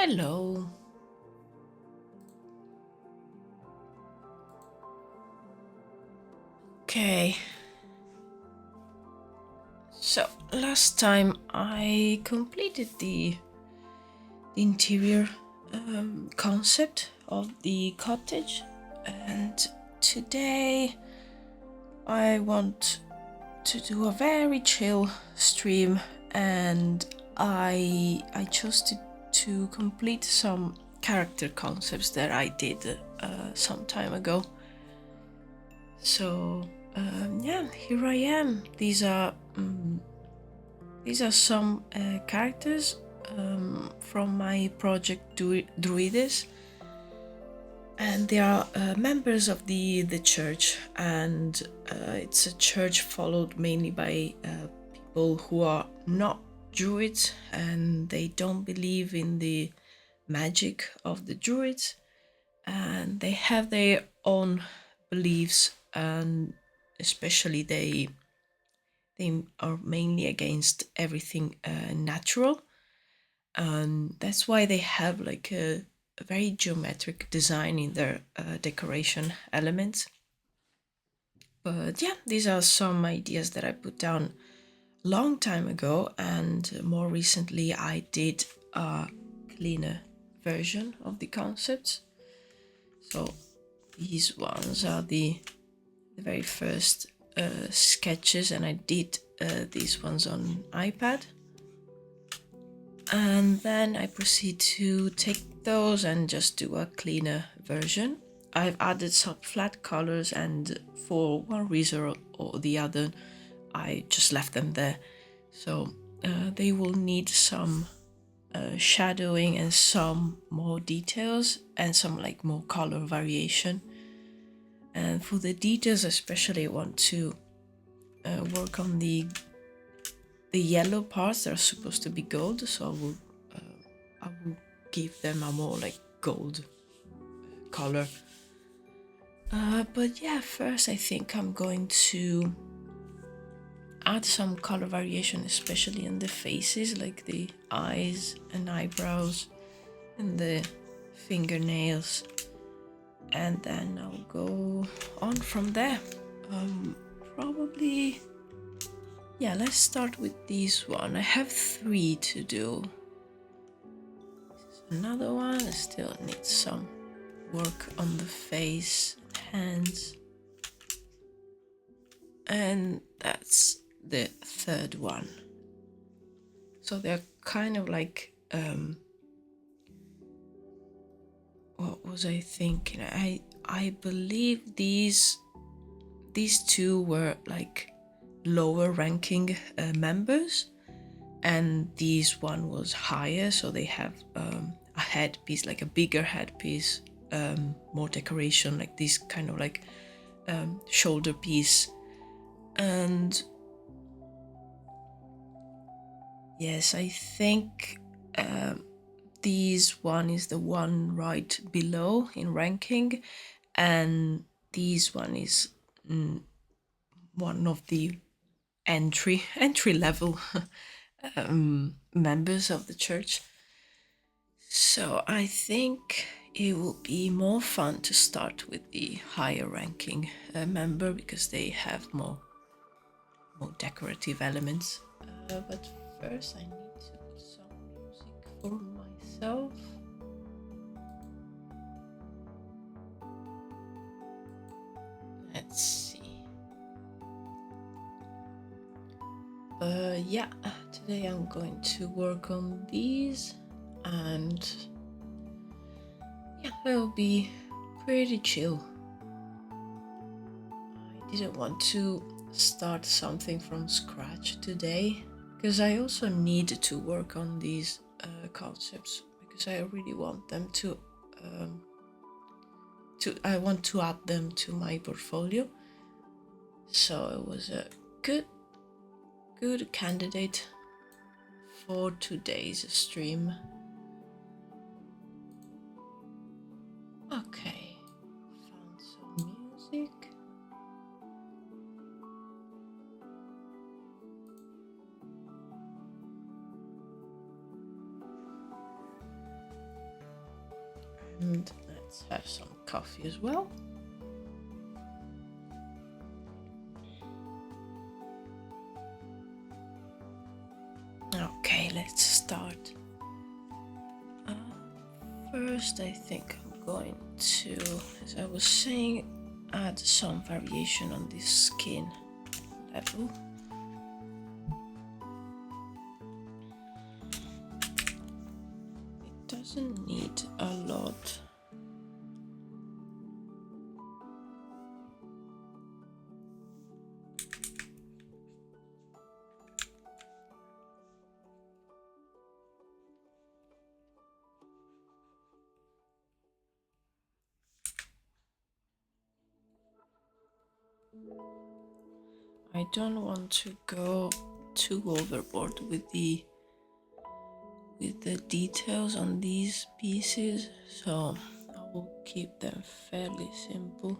Hello. Okay. So last time I completed the interior concept of the cottage, and today I want to do a very chill stream, and I chose to complete some character concepts that I did some time ago. So yeah, here I am. These are some characters from my project Druwides, and they are members of the church, and it's a church followed mainly by people who are not druids, and they don't believe in the magic of the druids, and they have their own beliefs, and especially they are mainly against everything natural, and that's why they have like a very geometric design in their decoration elements. But yeah, these are some ideas that I put down a long time ago, and more recently I did a cleaner version of the concepts. So these ones are the very first sketches, and I did these ones on iPad. And then I proceed to take those and just do a cleaner version. I've added some flat colors, and for one reason or the other, I just left them there. So they will need some shadowing and some more details and some like more color variation. And for the details especially, I want to work on the yellow parts that are supposed to be gold, so I will give them a more like gold color. But yeah, first I think I'm going to add some color variation, especially in the faces, like the eyes and eyebrows and the fingernails, and then I'll go on from there. Probably, yeah, let's start with this one. I have 3 to do. Another one, I still need some work on the face, hands, and that's the 3rd one. So they're kind of like what was I thinking? I believe these 2 were like lower ranking members, and this one was higher, so they have a headpiece, like a bigger headpiece, more decoration, like this kind of like shoulder piece. And yes, I think this one is the one right below in ranking, and this one is one of the entry level members of the church. So I think it will be more fun to start with the higher ranking member, because they have more decorative elements. But first I need to put some music for myself. Let's see. Yeah, today I'm going to work on these, and yeah, they'll be pretty chill. I didn't want to start something from scratch today, because I also need to work on these concepts, because I really want them to I want to add them to my portfolio. So it was a good candidate for today's stream. Okay, found some music. And let's have some coffee as well. Okay, let's start. First, I think I'm going to, as I was saying, add some variation on this skin level. It doesn't need a lot. I don't want to go too overboard with the details on these pieces, so I will keep them fairly simple.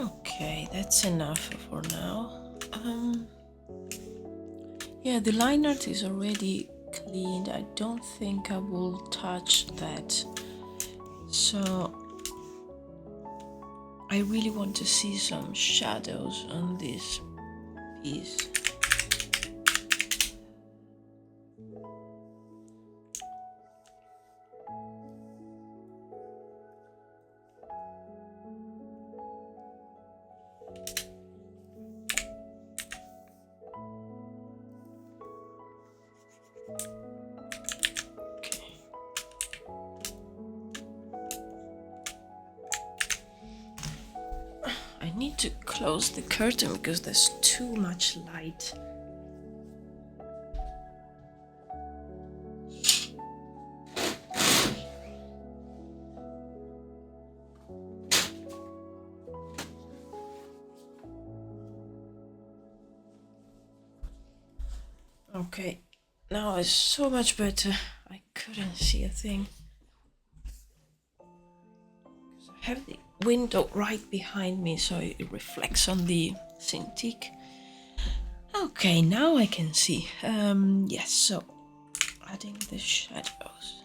Okay, that's enough for now. Yeah, the line art is already cleaned. I don't think I will touch that. So I really want to see some shadows on this piece. I need to close the curtain because there's too much light. Okay, now it's so much better. I couldn't see a thing. I have the window right behind me, so it reflects on the Cintiq. Okay, now I can see. Yes, so adding the shadows.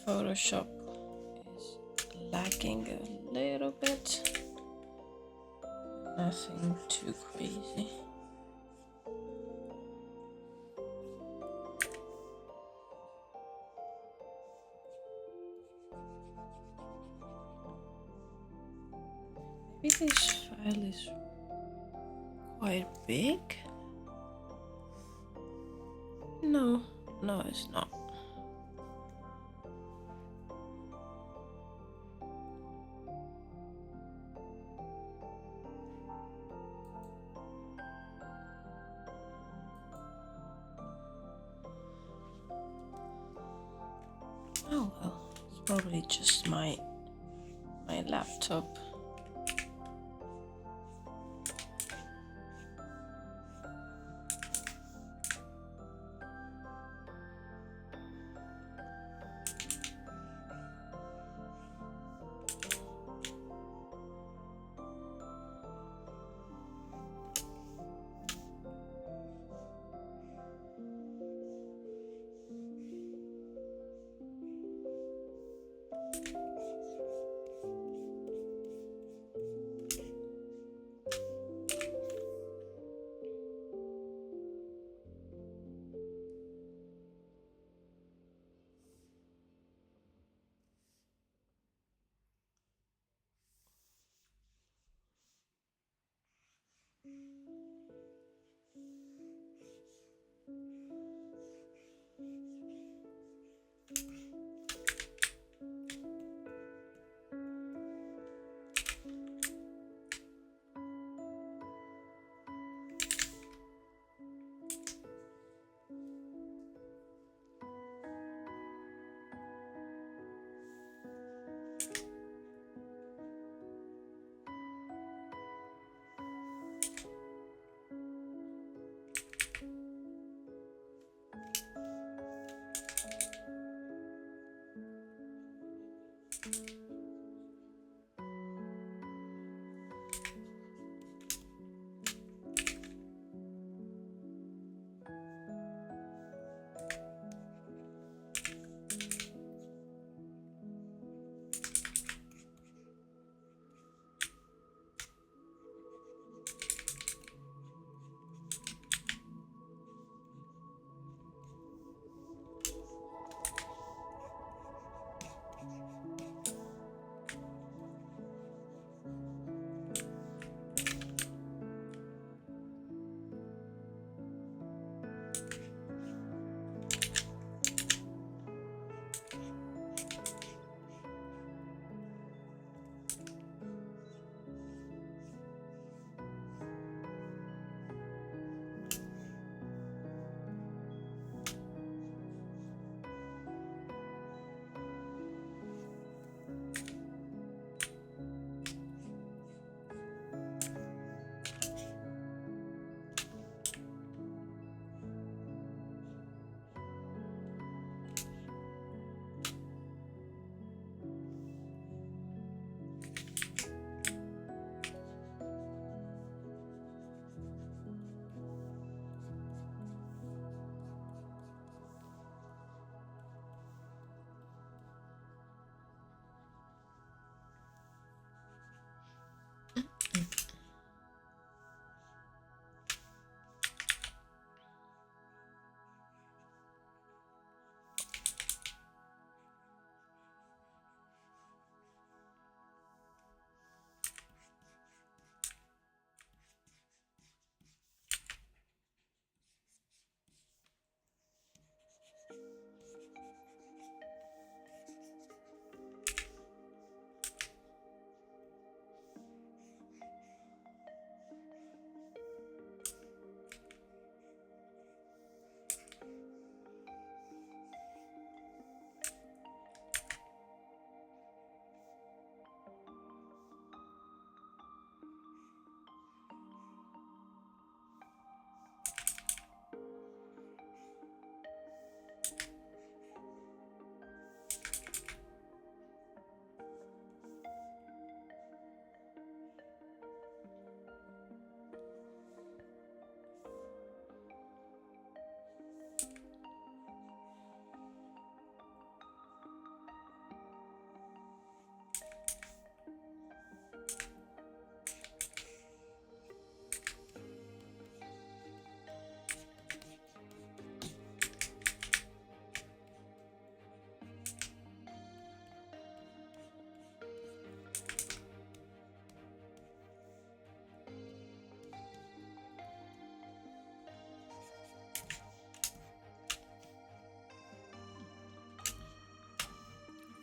Photoshop is lagging a little bit. Nothing too crazy. Maybe this file is quite big. No, it's not. Oh well, it's probably just my laptop.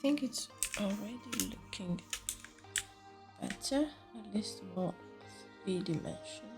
think it's already looking better, at least more three-dimensional.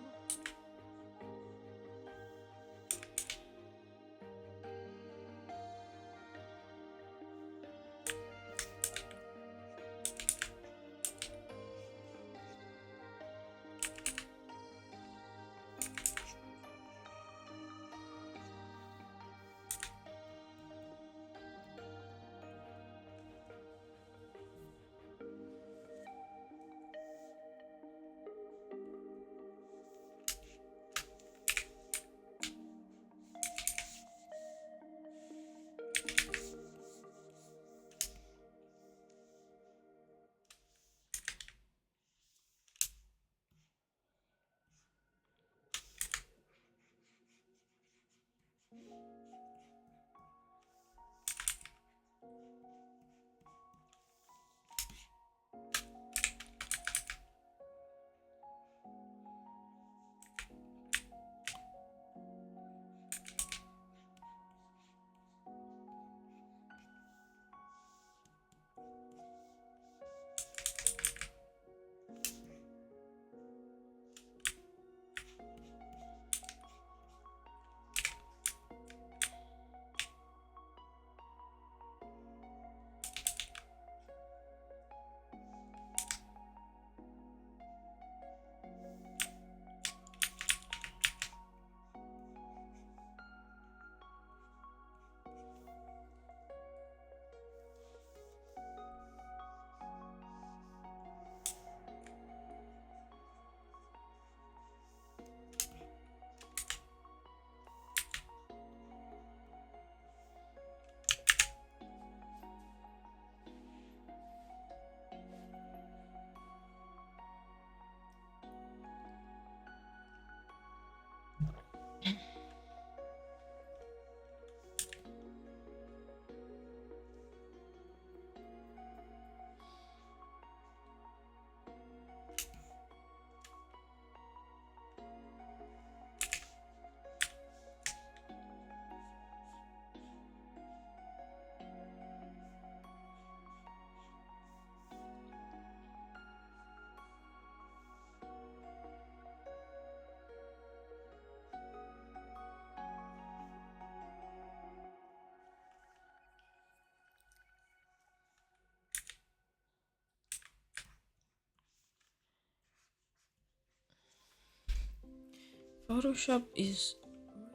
Photoshop is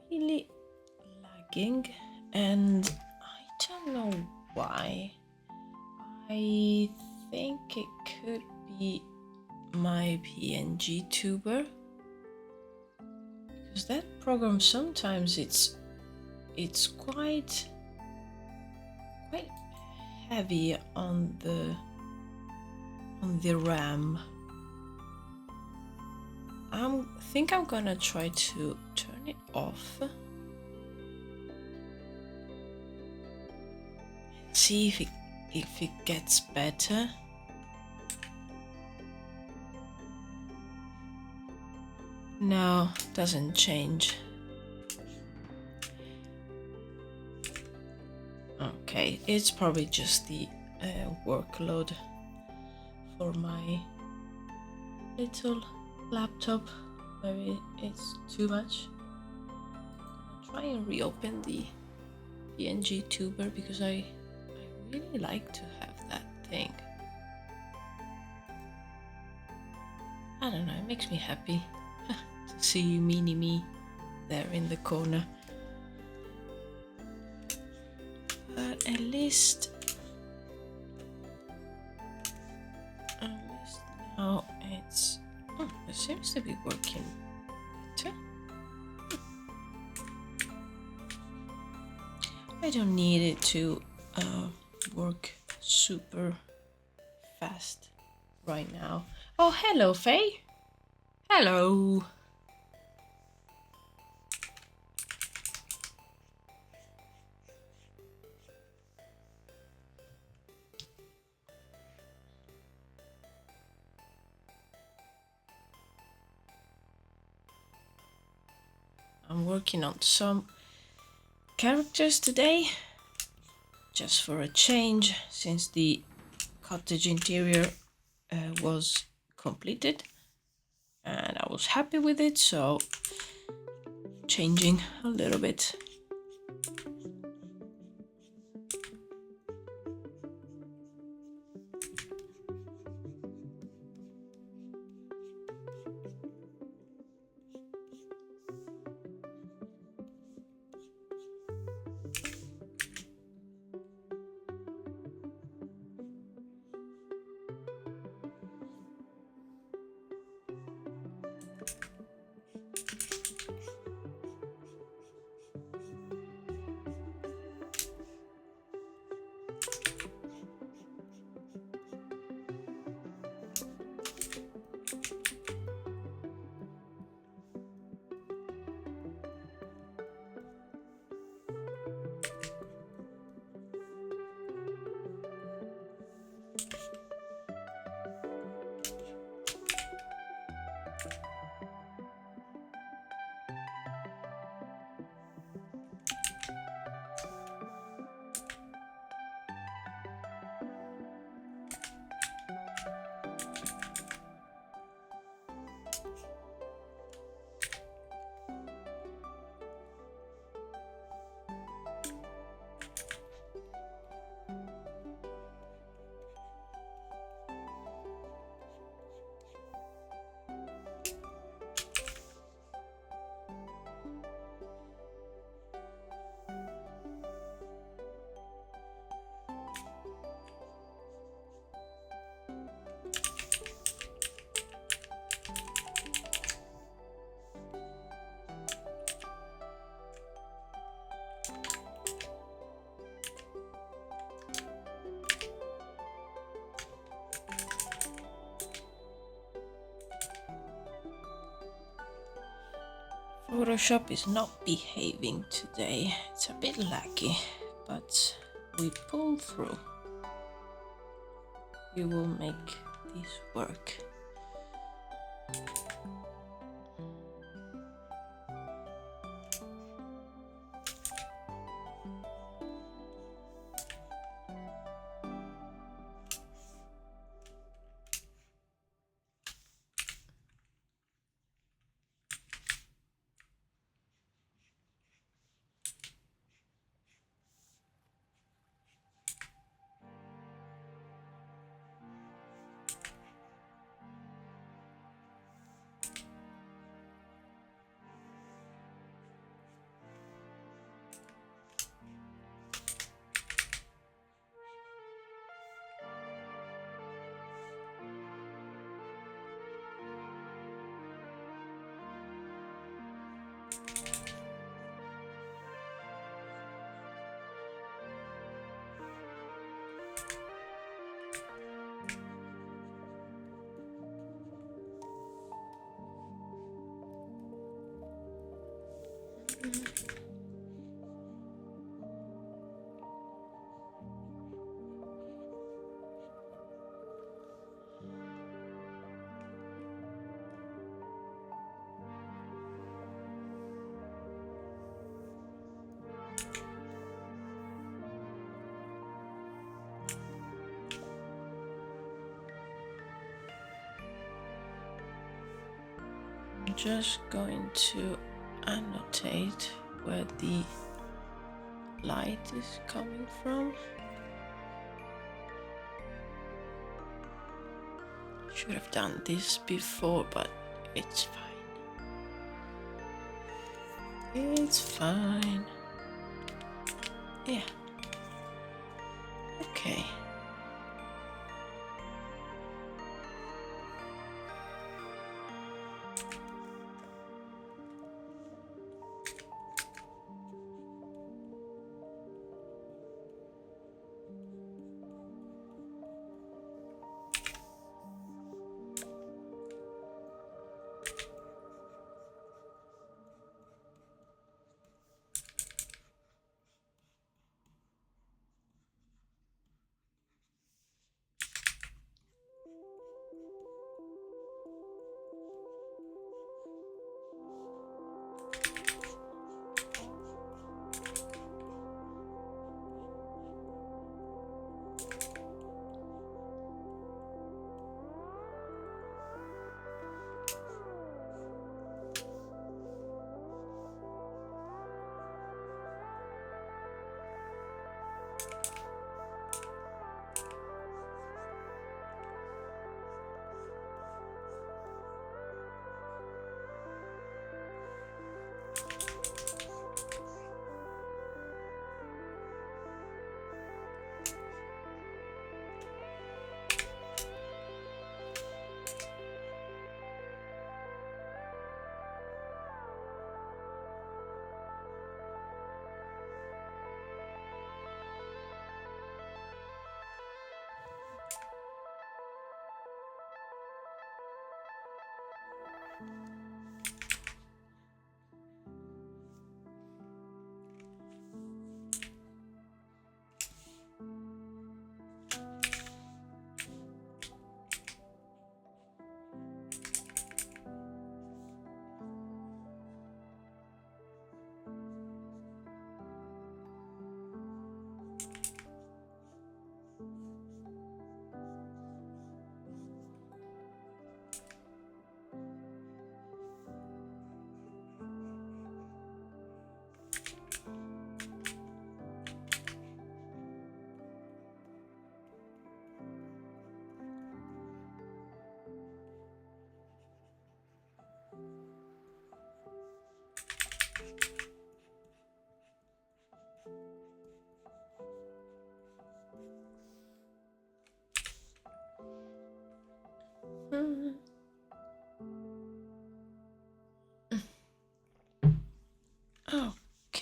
really lagging, and I don't know why. I think it could be my PNG tuber, because that program sometimes it's quite heavy on the RAM. I think I'm gonna try to turn it off. See if it gets better. No, doesn't change. Okay, it's probably just the workload for my little laptop. Maybe it's too much. I'll try and reopen the PNG tuber because I really like to have that thing. I don't know, it makes me happy to see mini me there in the corner. But at least now it seems to be working better. I don't need it to work super fast right now. Oh, hello, Faye. Hello. I'm working on some characters today. just for a change, since the cottage interior was completed and I was happy with it, so changing a little bit. Photoshop is not behaving today. It's a bit laggy, but we pull through. We will make this work. I'm just going to annotate where the light is coming from. Should have done this before, but it's fine. It's fine. Yeah. Okay.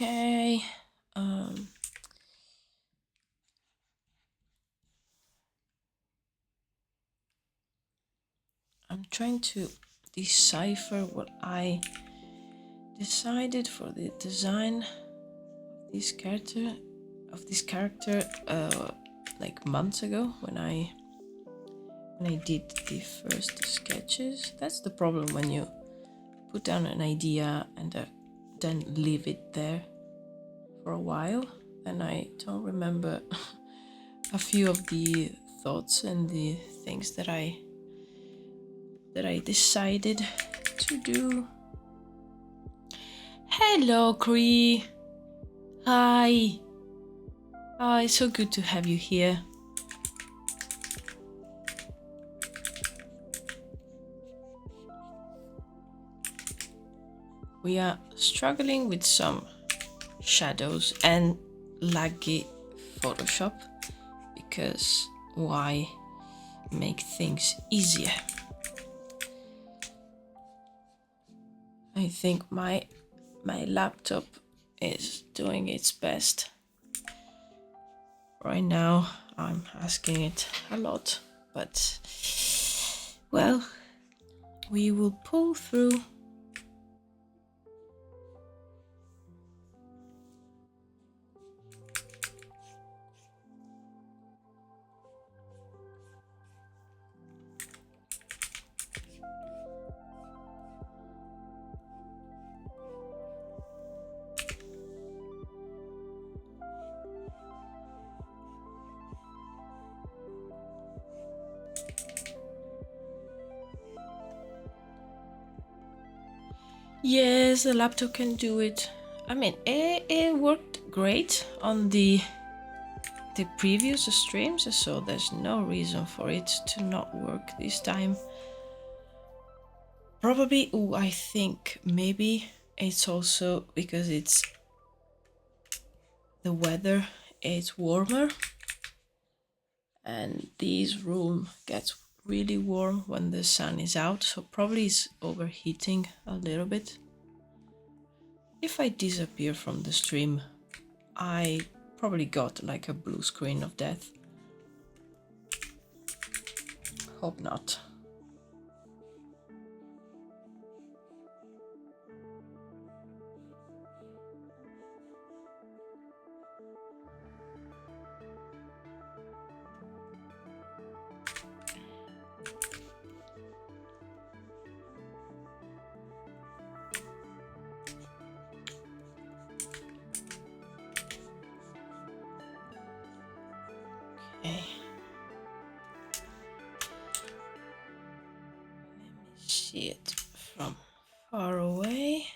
Okay. I'm trying to decipher what I decided for the design of this character like months ago when I did the first sketches. That's the problem when you put down an idea and then leave it there for a while, and I don't remember a few of the thoughts and the things that I decided to do. Hello, Cree. Hi. Oh, it's so good to have you here. We are struggling with some shadows and laggy Photoshop because why make things easier? I think my laptop is doing its best. Right now I'm asking it a lot, but well, we will pull through. Yes, the laptop can do it. I mean, it worked great on the previous streams, so there's no reason for it to not work this time. Probably, I think maybe it's also because it's the weather, it's warmer, and this room gets really warm when the sun is out, so probably it's overheating a little bit. If I disappear from the stream, I probably got like a blue screen of death. Hope not. Okay. Let me see it from far away.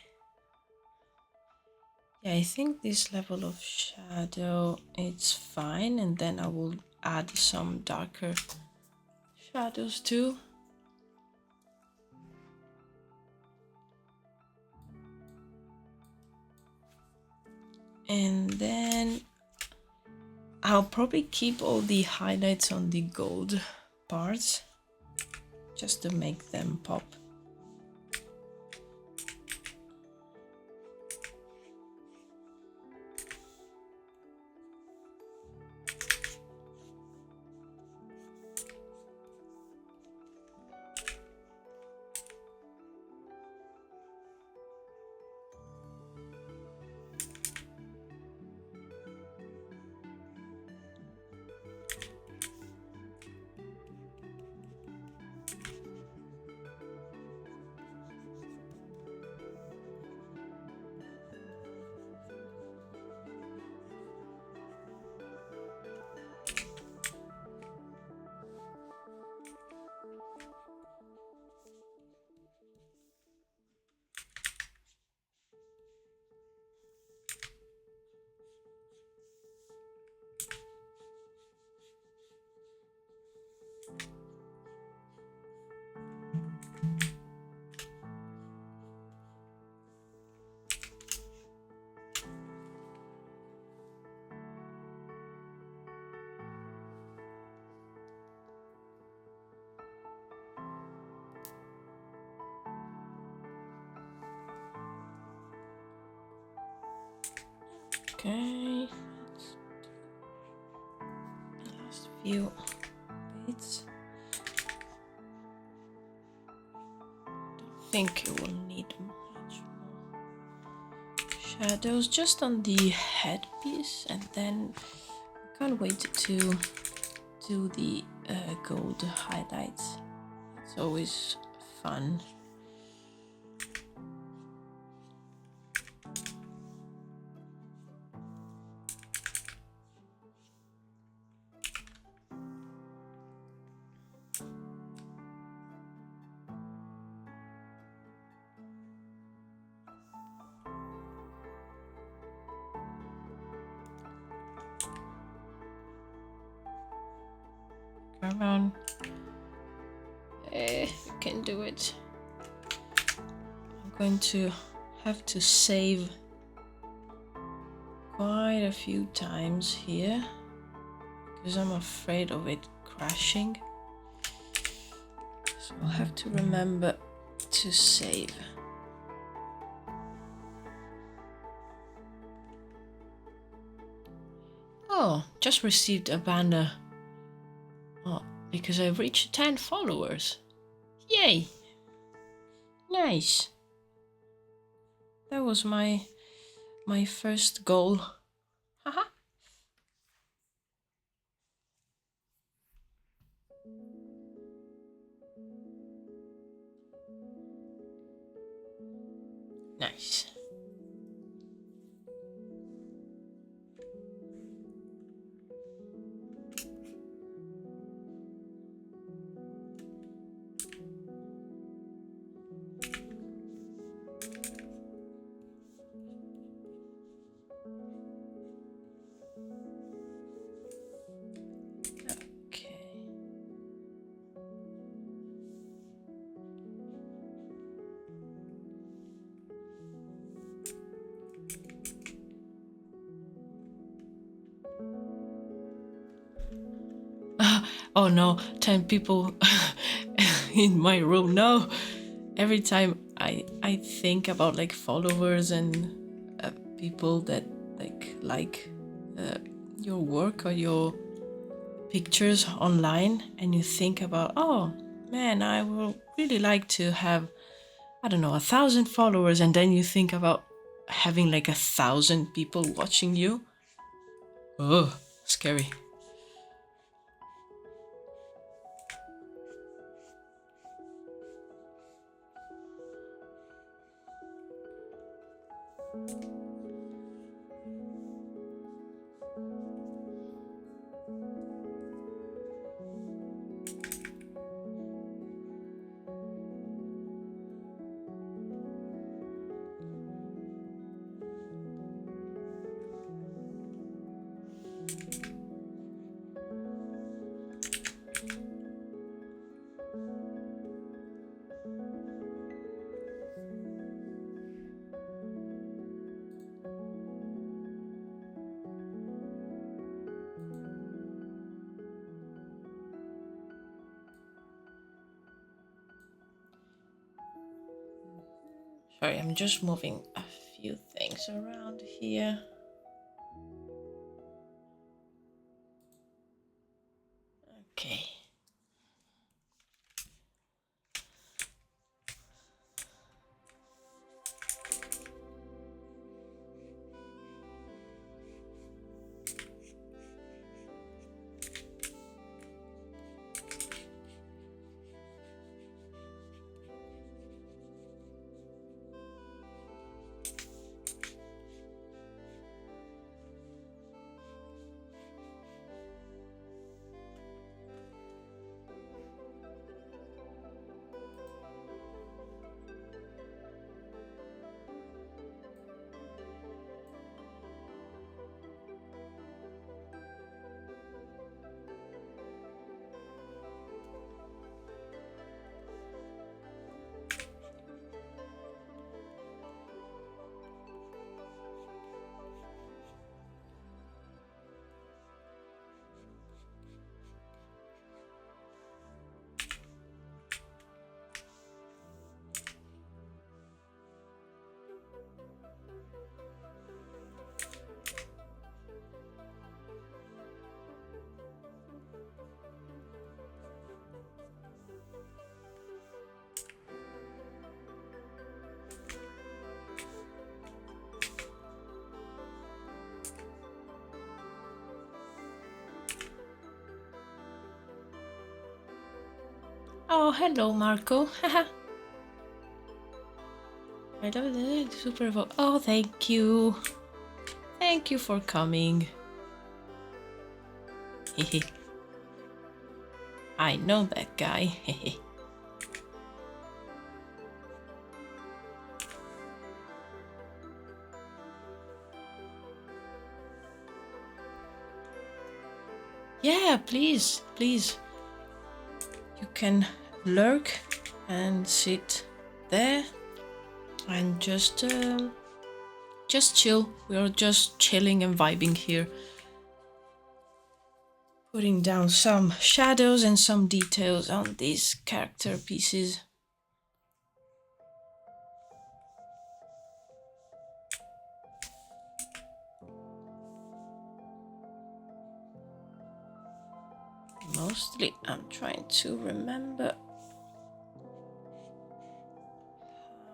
Yeah, I think this level of shadow it's fine, and then I will add some darker shadows too. And then I'll probably keep all the highlights on the gold parts just to make them pop. Okay. Last few bits. Don't think you will need much more shadows, just on the headpiece, and then I can't wait to do the gold highlights. It's always fun. Come on. You can do it. I'm going to have to save quite a few times here because I'm afraid of it crashing. So I'll have to remember to save. Oh, just received a banner. Oh, because I've reached 10 followers. Yay! Nice. That was my first goal. Haha. Nice. Oh no, 10 people in my room. No. Every time I think about like followers and people that like your work or your pictures online, and you think about, oh man, I will really like to have, I don't know, 1,000 followers, and then you think about having like 1,000 people watching you. Oh, scary. Sorry, I'm just moving a few things around here. Okay. Oh, hello, Marco. I love the super evo. Oh, thank you. Thank you for coming. I know that guy. Yeah, please, please. You can lurk and sit there and just chill. We're just chilling and vibing here. Putting down some shadows and some details on these character pieces. Mostly I'm trying to remember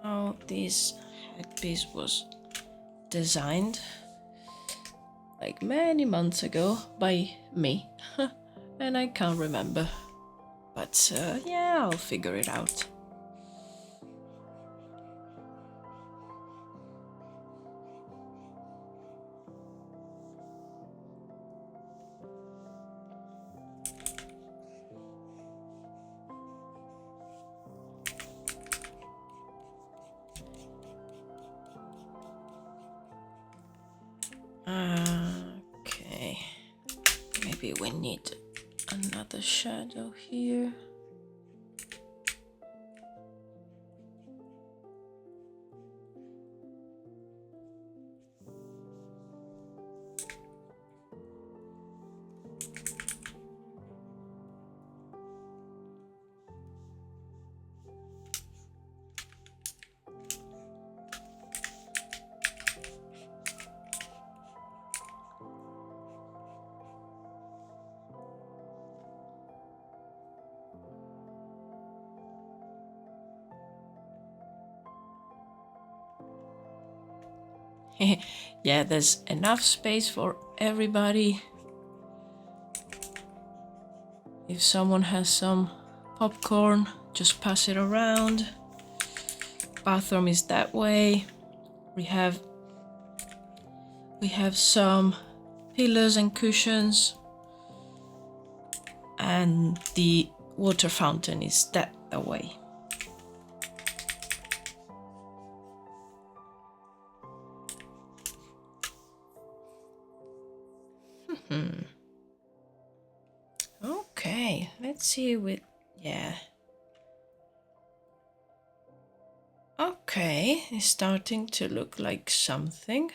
how this headpiece was designed like many months ago by me and I can't remember, but yeah, I'll figure it out. Okay, maybe we need another shadow here. Yeah, there's enough space for everybody. If someone has some popcorn, just pass it around. Bathroom is that way. We have some pillows and cushions, and the water fountain is that away. Okay, let's see with yeah. Okay, it's starting to look like something.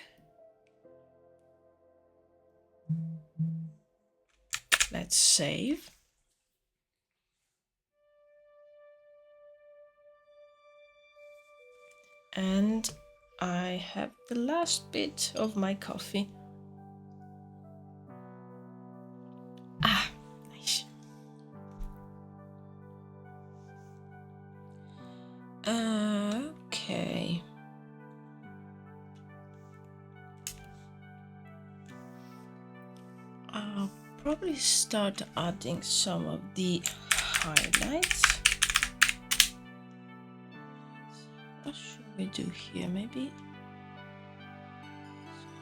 Let's save. And I have the last bit of my coffee. Ah, nice. Okay. I'll probably start adding some of the highlights. What should we do here? Maybe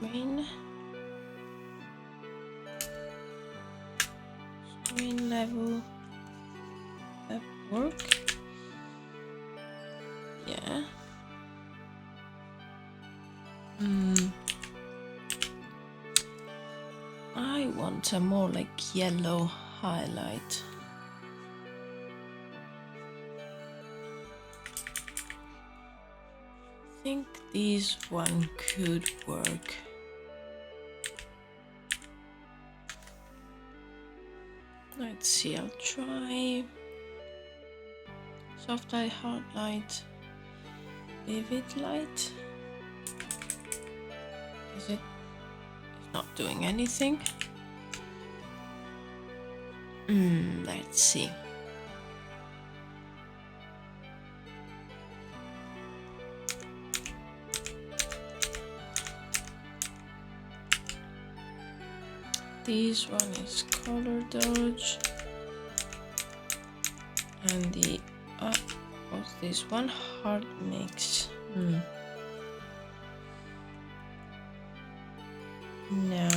screen level at work. Yeah. I want a more like yellow highlight. I think this one could work. Let's see, I'll try soft light, hard light, vivid light. Is it not doing anything? Let's see. This one is color dodge. And the what's this one? Hard mix. No.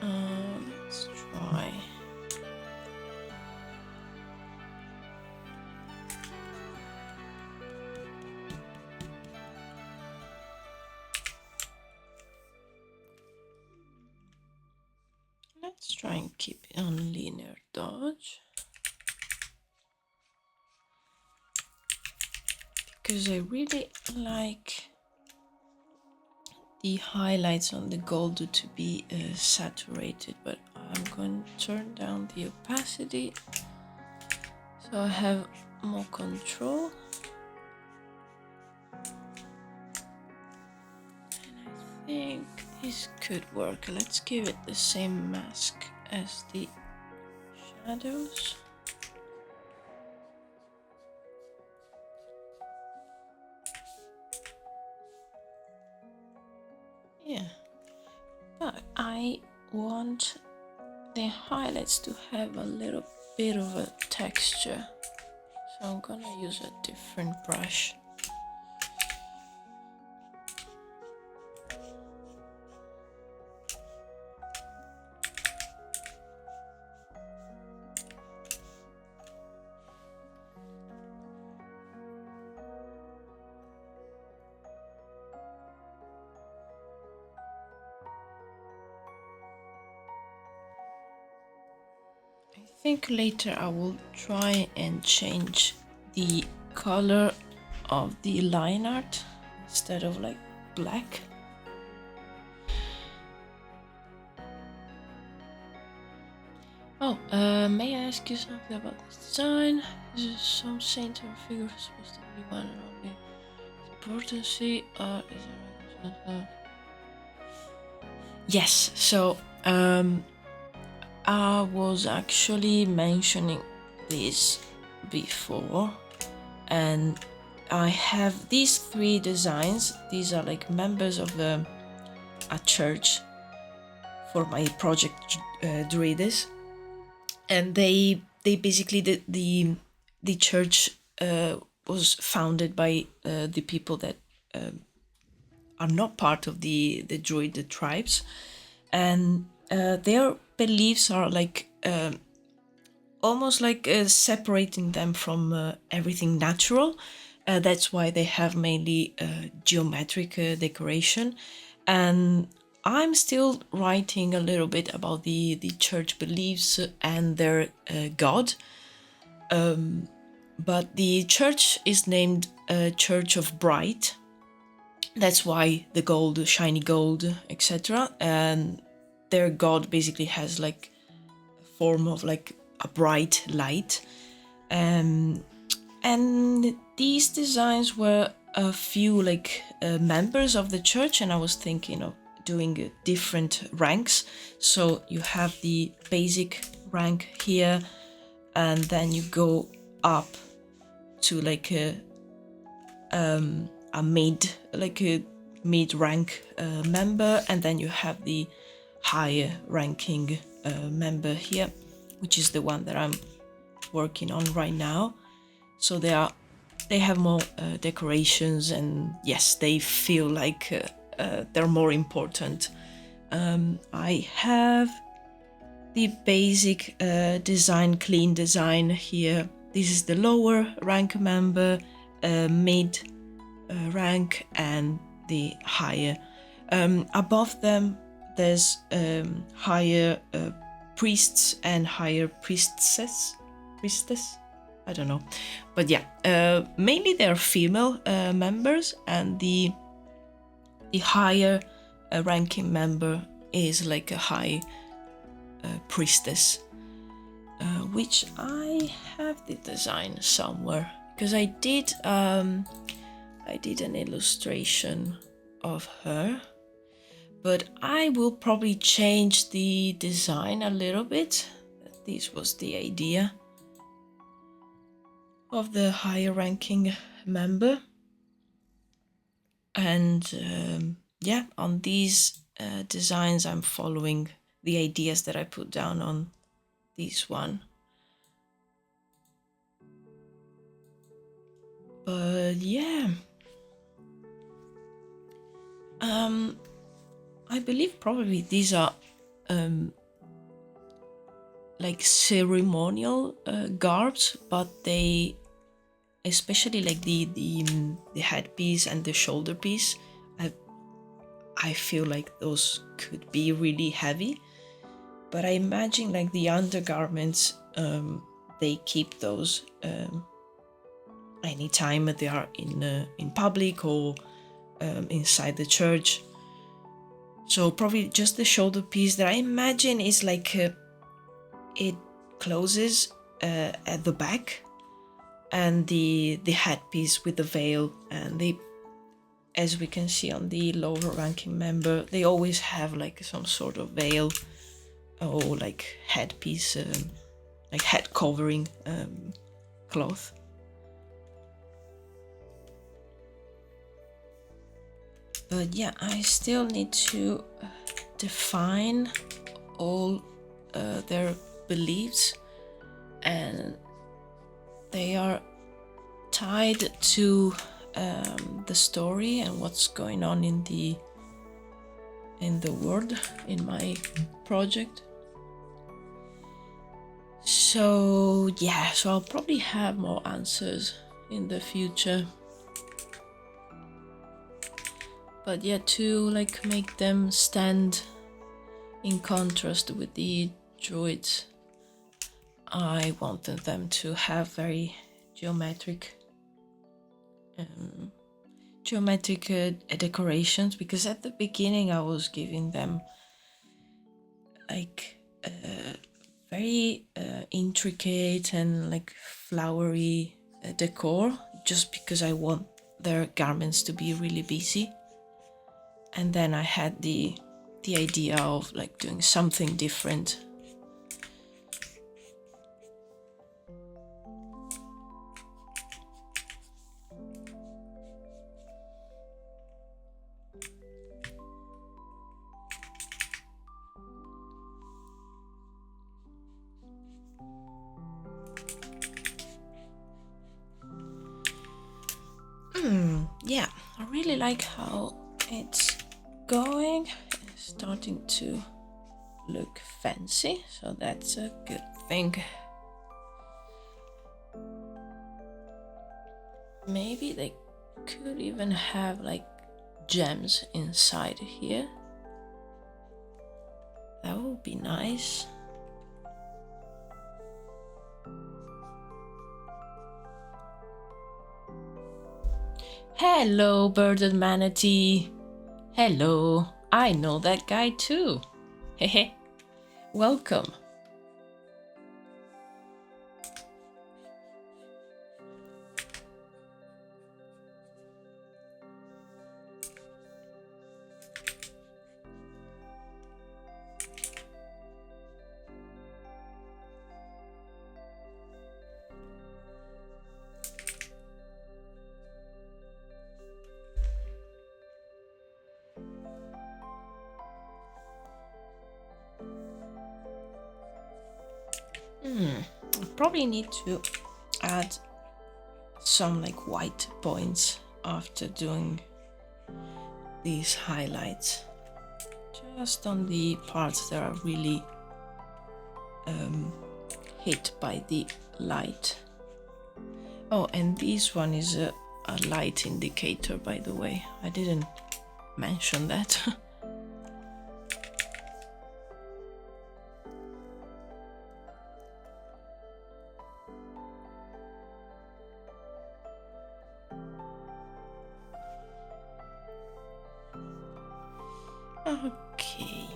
Let's try. Let's try and keep it on linear dodge. Because I really like the highlights on the gold to be saturated, but I'm going to turn down the opacity so I have more control. And I think this could work. Let's give it the same mask as the shadows. Yeah, but I want the highlights to have a little bit of a texture, so I'm gonna use a different brush. I think later I will try and change the color of the line art instead of like black. Oh, may I ask you something about this design? Is some saint or figure supposed to be one and only importance, or is there Yes, so I was actually mentioning this before, and I have these 3 designs. These are like members of a church for my project Druwides, and they basically the church was founded by the people that are not part of the Druid tribes, and their beliefs are like almost like separating them from everything natural. That's why they have mainly geometric decoration, and I'm still writing a little bit about the church beliefs and their god. But the church is named Church of Bright. That's why the gold, shiny gold, etc. And their god basically has like a form of like a bright light. And these designs were a few like members of the church, and I was thinking of doing different ranks. So you have the basic rank here, and then you go up to like a mid rank member, and then you have the higher ranking member here, which is the one that I'm working on right now. So they have more decorations, and yes, they feel like they're more important. I have the basic design, clean design here. This is the lower rank member, mid rank, and the higher. Above them, there's higher priests and higher priestess. I don't know, but yeah, mainly they're female members, and the higher ranking member is like a high priestess, which I have the design somewhere, because I did an illustration of her, but I will probably change the design a little bit. This was the idea of the higher ranking member. And yeah, on these designs, I'm following the ideas that I put down on this one. But yeah, I believe probably these are like ceremonial garbs, but they, especially like the headpiece and the shoulder piece, I feel like those could be really heavy. But I imagine like the undergarments, they keep those anytime they are in public or inside the church. So probably just the shoulder piece that I imagine is like it closes at the back, and the headpiece with the veil, and they, as we can see on the lower ranking member, they always have like some sort of veil or like headpiece, like head covering cloth. But yeah, I still need to define all their beliefs, and they are tied to the story and what's going on in the world in my project. So yeah, so I'll probably have more answers in the future. But yeah, to like make them stand in contrast with the druids, I wanted them to have very geometric decorations, because at the beginning I was giving them like very intricate and like flowery decor, just because I want their garments to be really busy. And then I had the idea of like doing something different. Yeah, I really like how it's going. It's starting to look fancy, so that's a good thing. Maybe they could even have like gems inside here. That would be nice. Hello, bearded manatee. Hello, I know that guy too. Hehe. Welcome. I probably need to add some like white points after doing these highlights, just on the parts that are really hit by the light. Oh, and this one is a light indicator, by the way. I didn't mention that. Okay.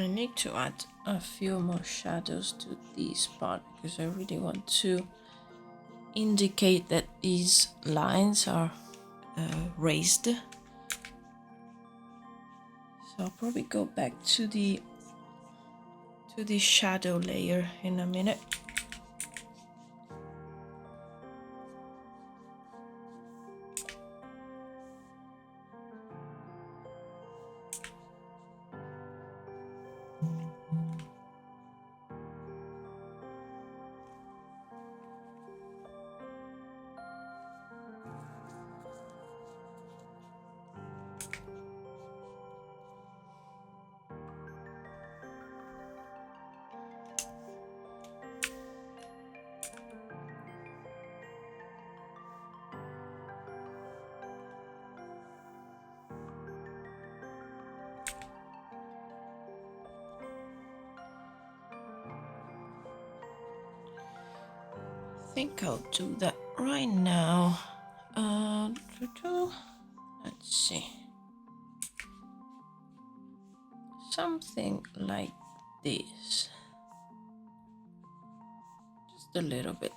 I need to add a few more shadows to this part because I really want to indicate that these lines are raised. So I'll probably go back to the shadow layer in a minute. I think I'll do that right now. Let's see. Something like this. Just a little bit.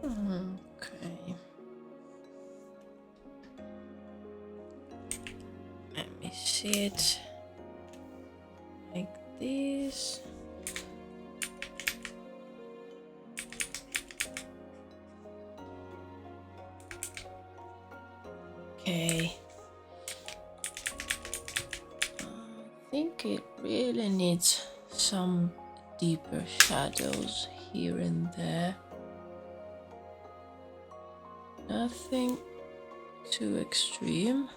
Okay. Let me see it like this. Okay. I think it really needs some deeper shadows here and there. Nothing too extreme.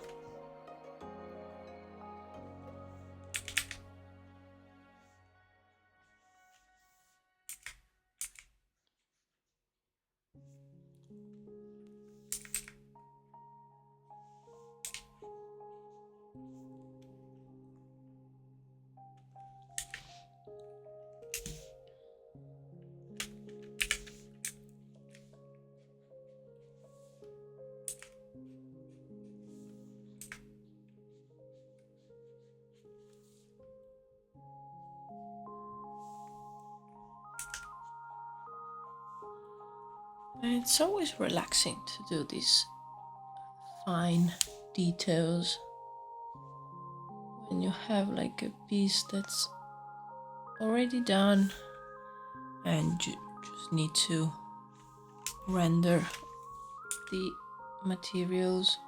And it's always relaxing to do these fine details when you have like a piece that's already done and you just need to render the materials,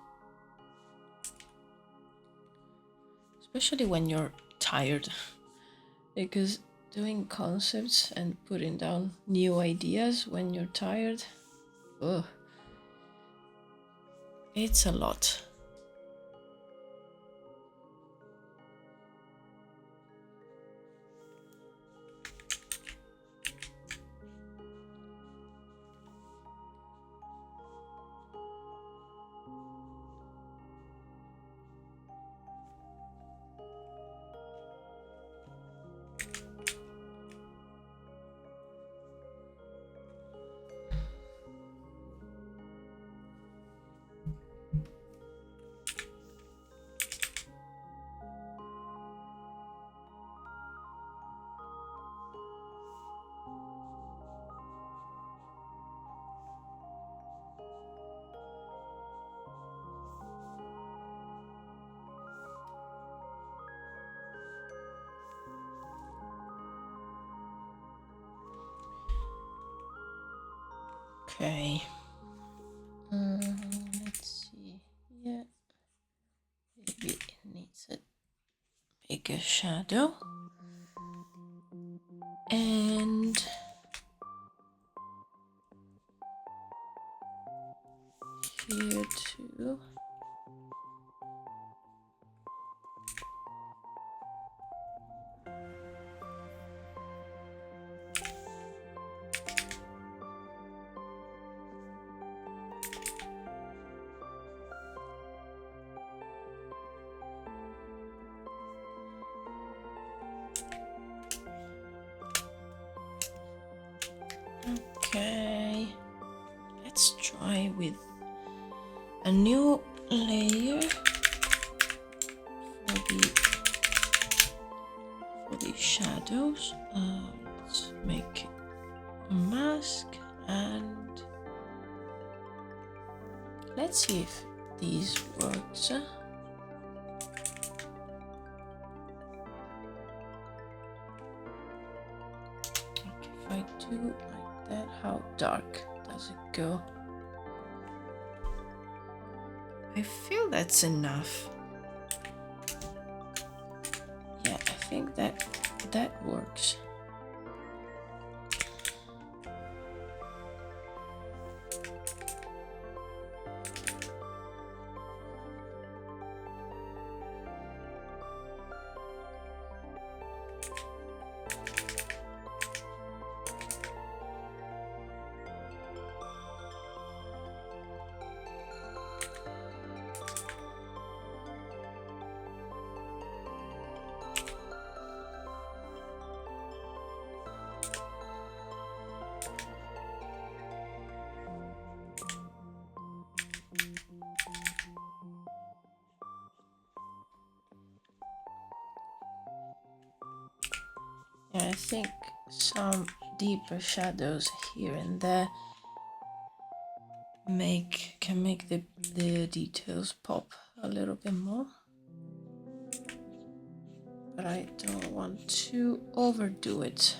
especially when you're tired, because doing concepts and putting down new ideas when you're tired, ugh, It's a lot. Okay. Let's see. Yeah. Maybe it needs a bigger shadow. And here too. Okay, let's try with a new layer for the shadows. Let's make a mask and let's see if these works. If I do like that, how dark does it go? I feel that's enough. Yeah, I think that works. Yeah, I think some deeper shadows here and there can make the details pop a little bit more. But I don't want to overdo it.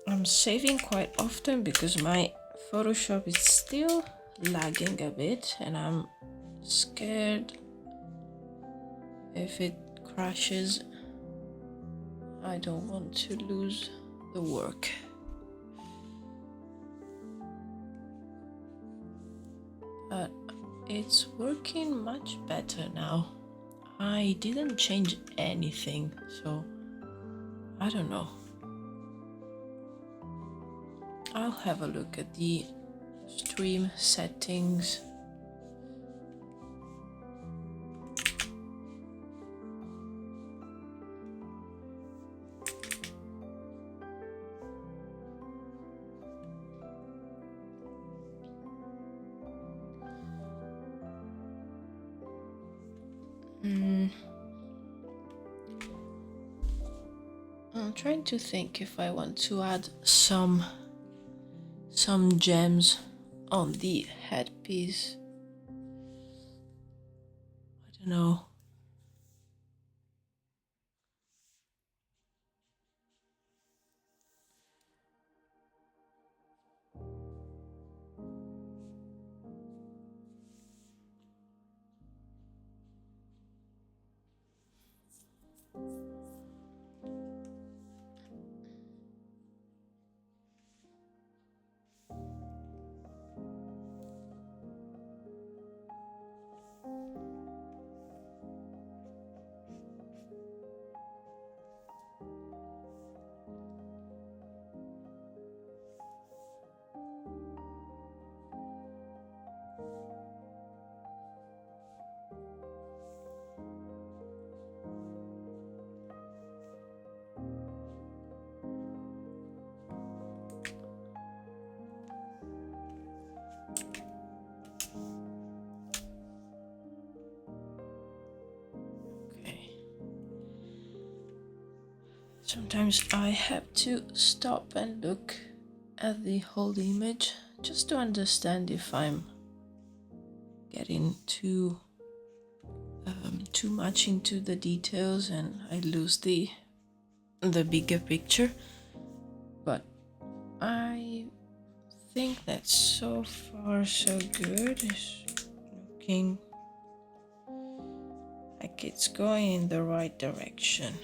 I'm saving quite often because my Photoshop is still lagging a bit and I'm scared if it crashes. I don't want to lose the work. But it's working much better now. I didn't change anything, so I don't know. I'll have a look at the stream settings. I'm trying to think if I want to add some gems on the headpiece. I don't know. Sometimes I have to stop and look at the whole image just to understand if I'm getting too much into the details and I lose the bigger picture. But I think that so far so good. It's looking like it's going in the right direction.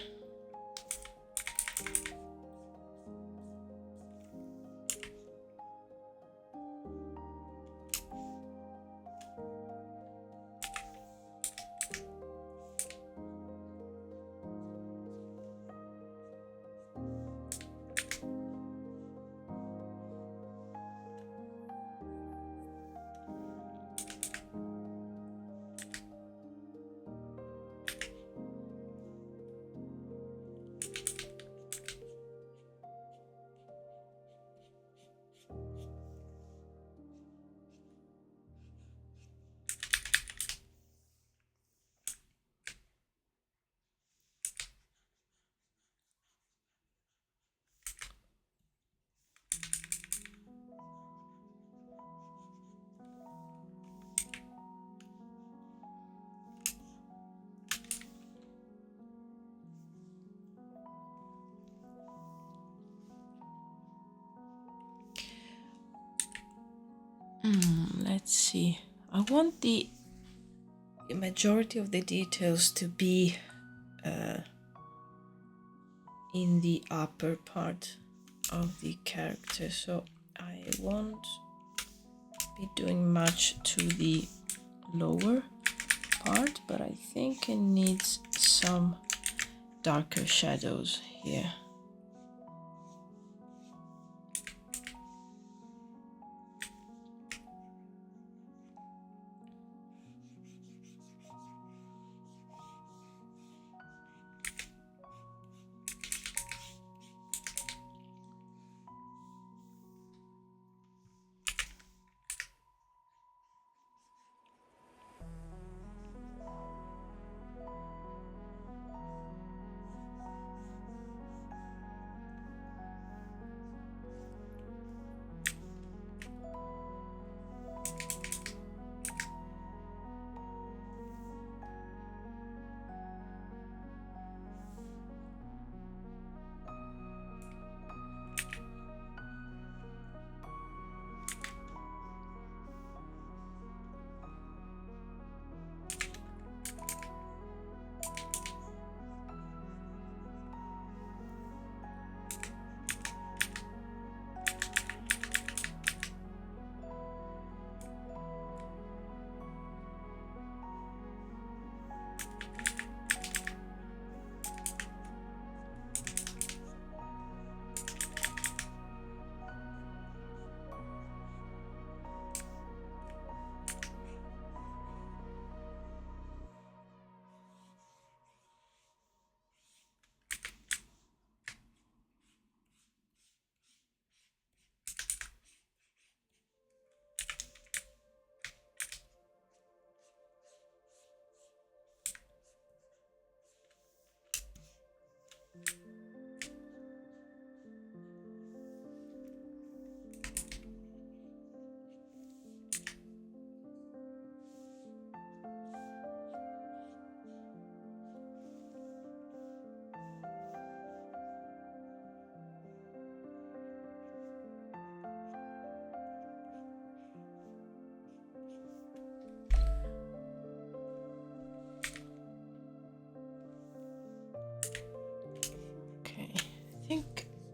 Let's see. I want the majority of the details to be in the upper part of the character, so I won't be doing much to the lower part, but I think it needs some darker shadows here.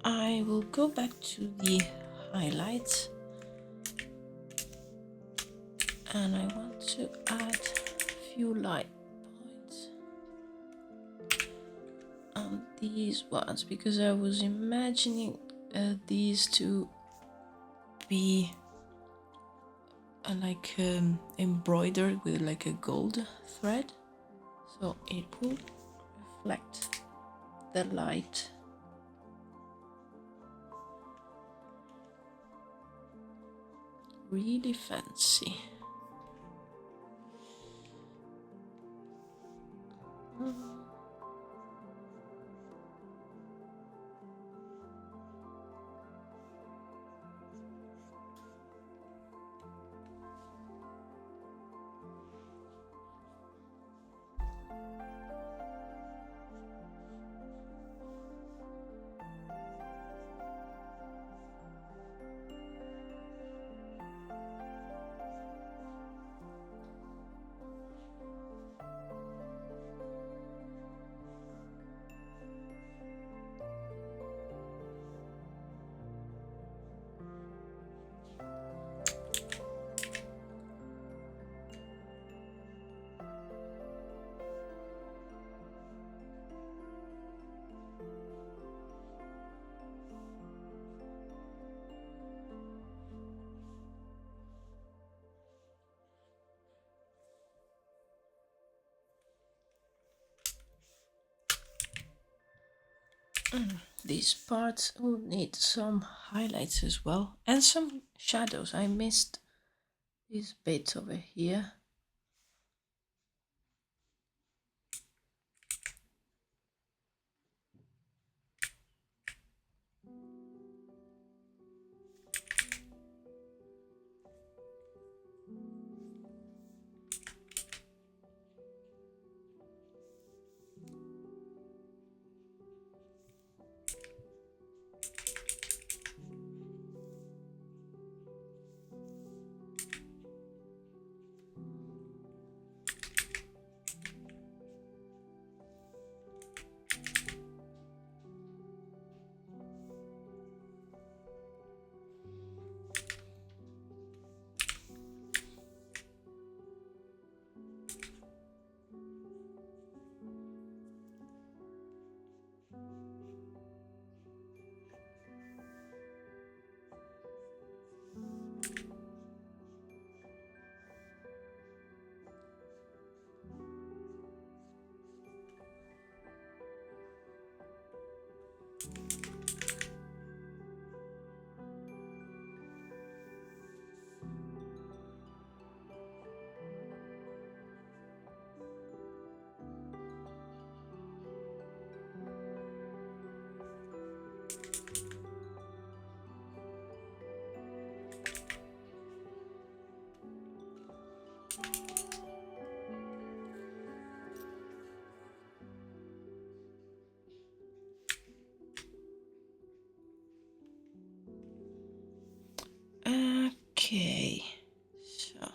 I will go back to the highlights and I want to add a few light points on these ones because I was imagining these to be embroidered with like a gold thread, so it will reflect the light. Really fancy. These parts will need some highlights as well and some shadows. I missed this bit over here. Okay, so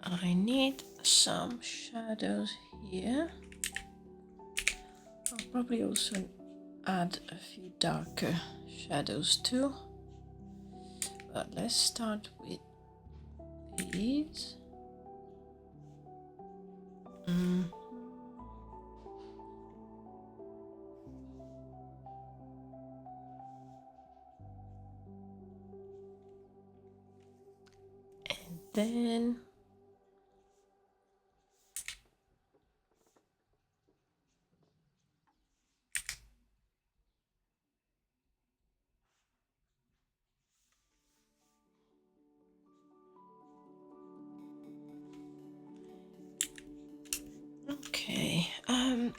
I need some shadows here. I'll probably also add a few darker shadows too. But let's start with these. And then okay, I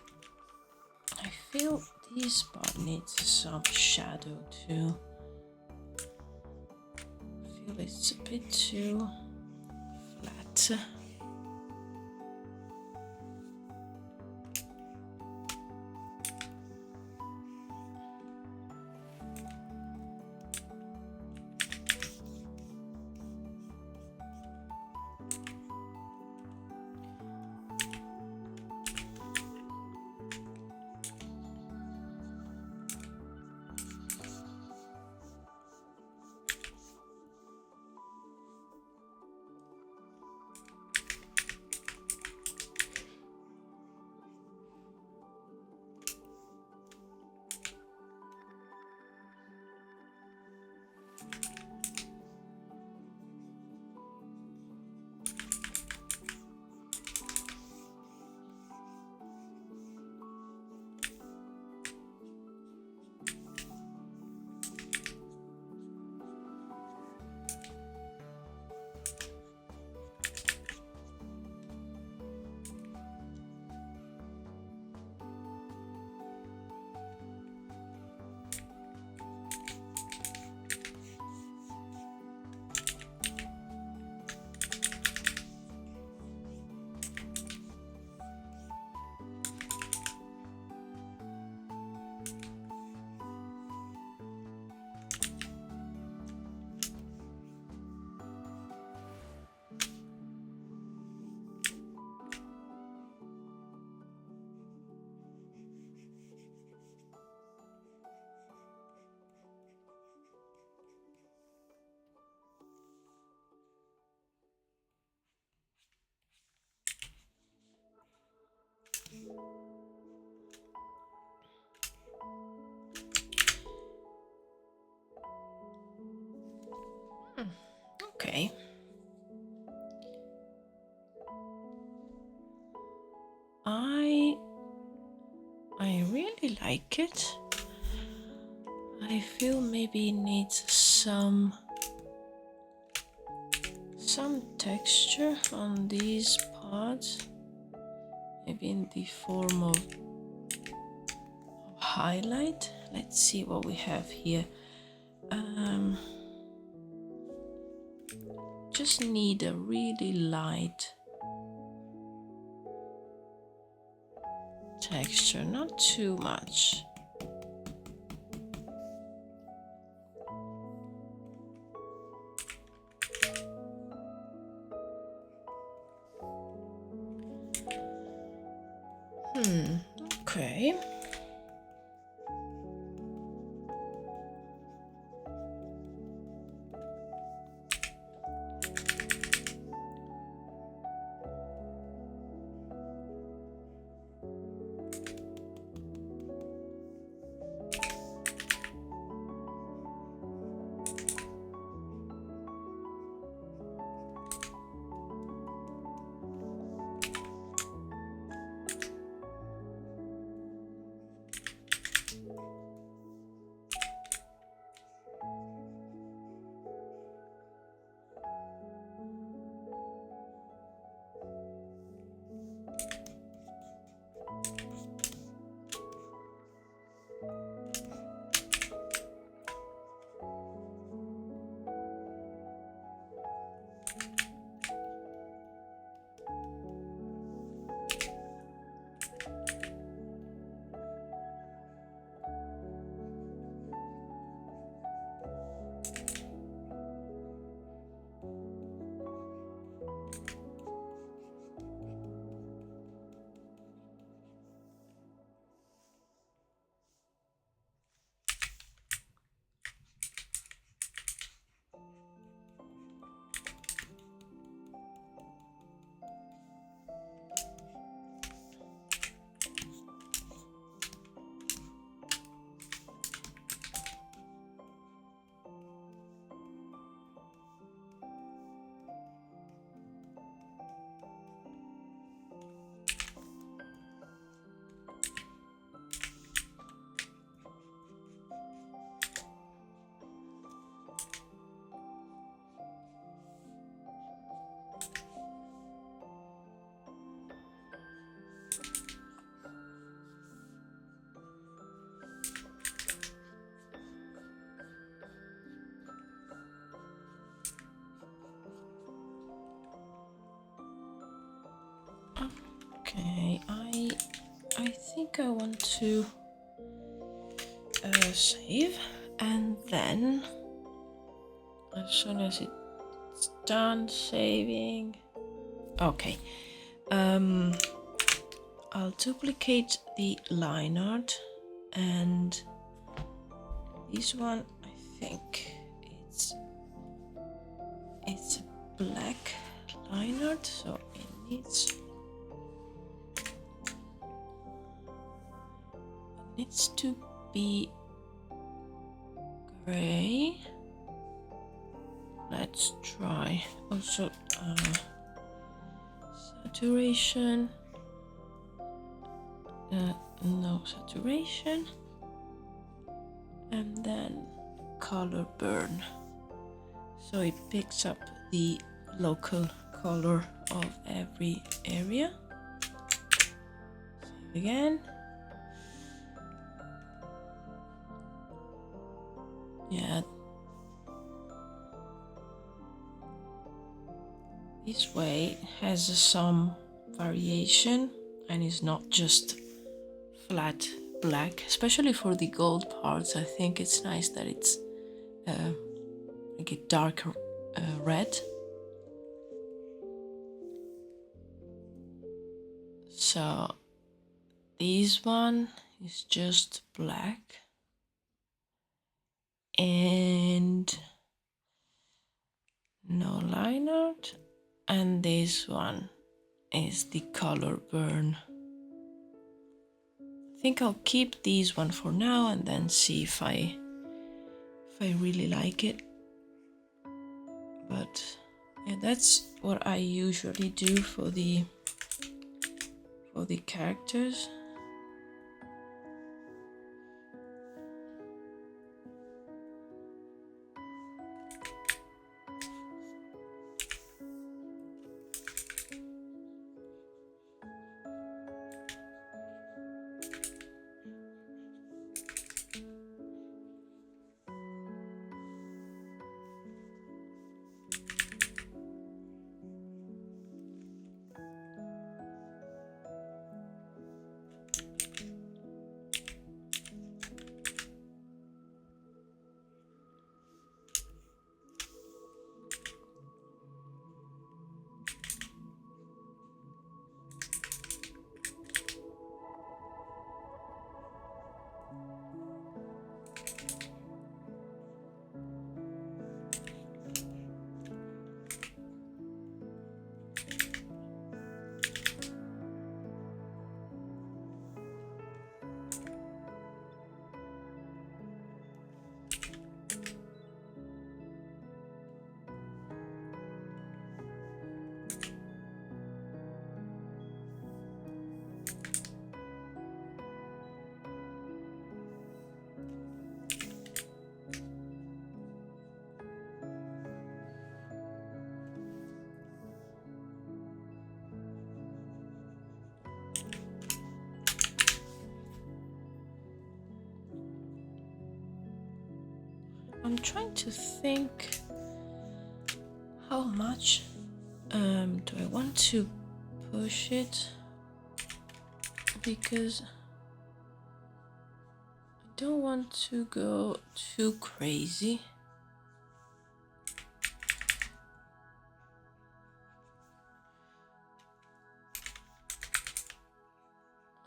feel this part needs some shadow too. I feel it's a bit too flat. Okay. I really like it. I feel maybe it needs some texture on these parts, maybe in the form of highlight. Let's see what we have here. Just need a really light texture, not too much. Okay. Okay, I think I want to save, and then as soon as it's done saving, okay, I'll duplicate the line art, and this one I think it's a black line art, so it needs to be gray. Let's try also saturation. No saturation, and then color burn, so it picks up the local color of every area. Save again. Yeah, this way has some variation and is not just flat black, especially for the gold parts. I think it's nice that it's like a darker red. So this one is just black, and no line art, and this one is the color burn. I think I'll keep these one for now and then see if I really like it. But And that's what I usually do for the characters. I'm trying to think how much do I want to push it, because I don't want to go too crazy.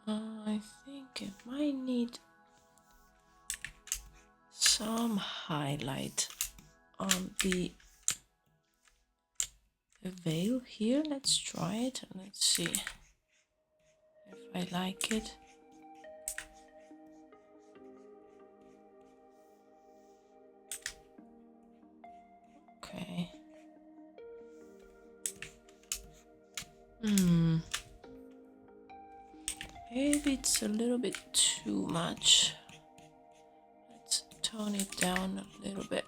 I think it might need some highlight on the veil here. Let's try it and let's see if I like it. Okay. Maybe it's a little bit too much. Let's tone it down a little bit.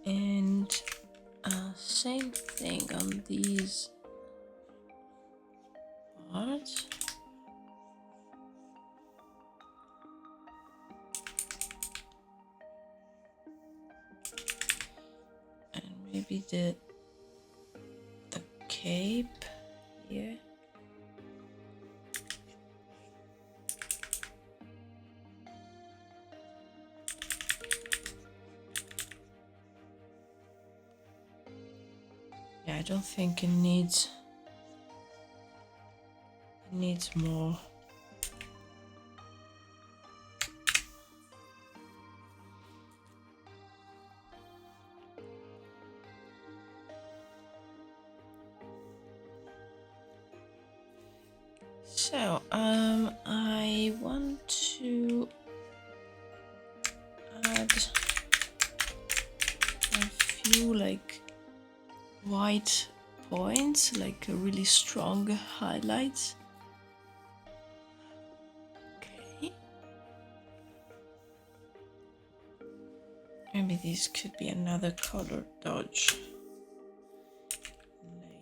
And same thing on these parts. And maybe the cape here. Yeah, I don't think it needs more. So, I want to add a few like white points, like a really strong highlights. Okay. Maybe this could be another color dodge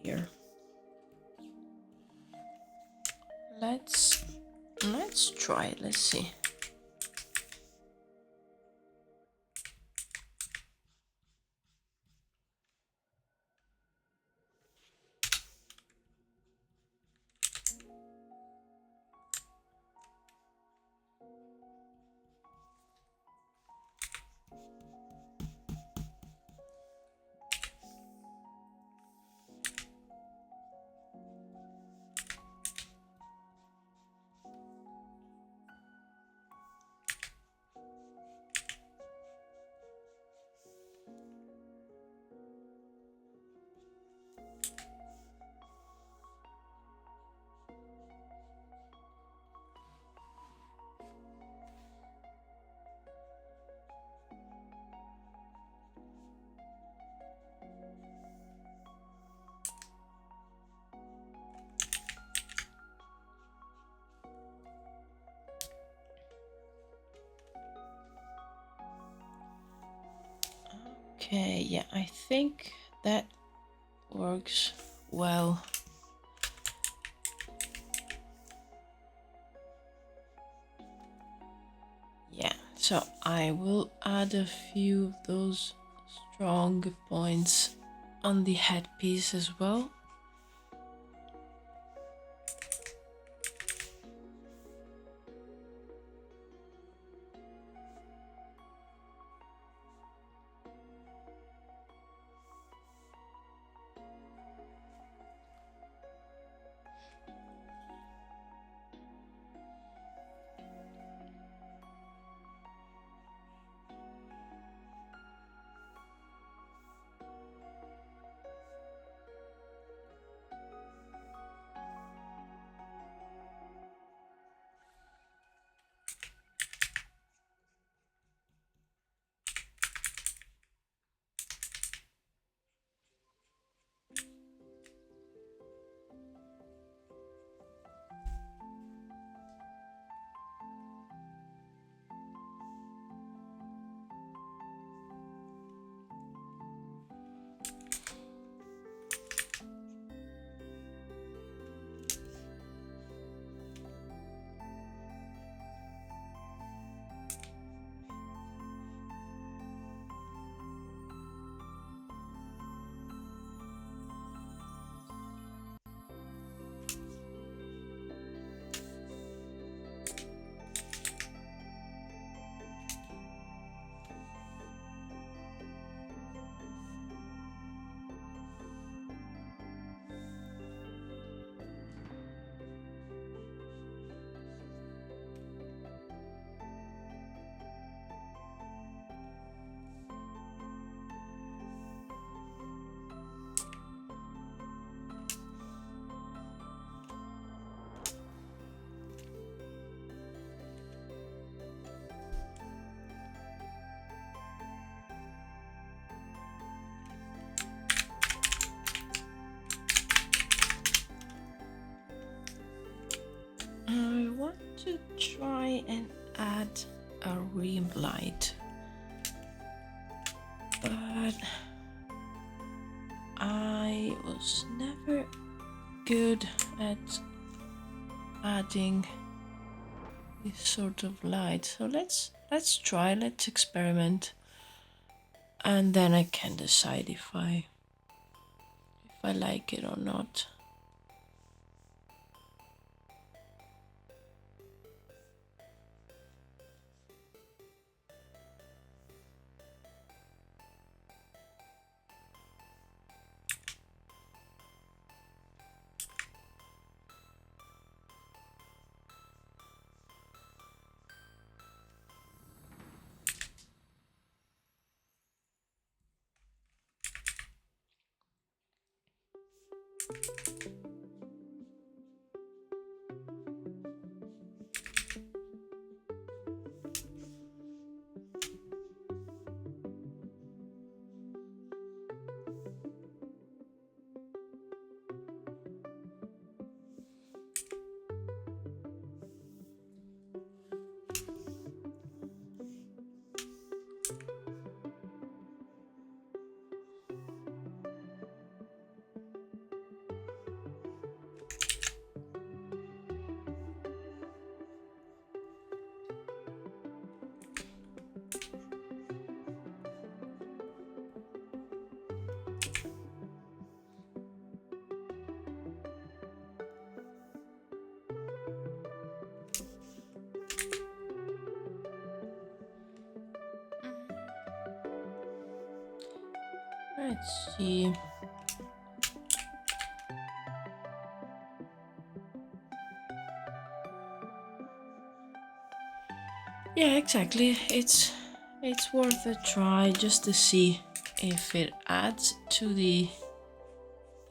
layer. Let's try it. Let's see. Okay, yeah, I think that works well. Yeah, so I will add a few of those strong points on the headpiece as well. I want to try and add a rim light, but I was never good at adding this sort of light. So let's try, let's experiment, and then I can decide if I like it or not. Let's see. Yeah, exactly. It's worth a try just to see if it adds to the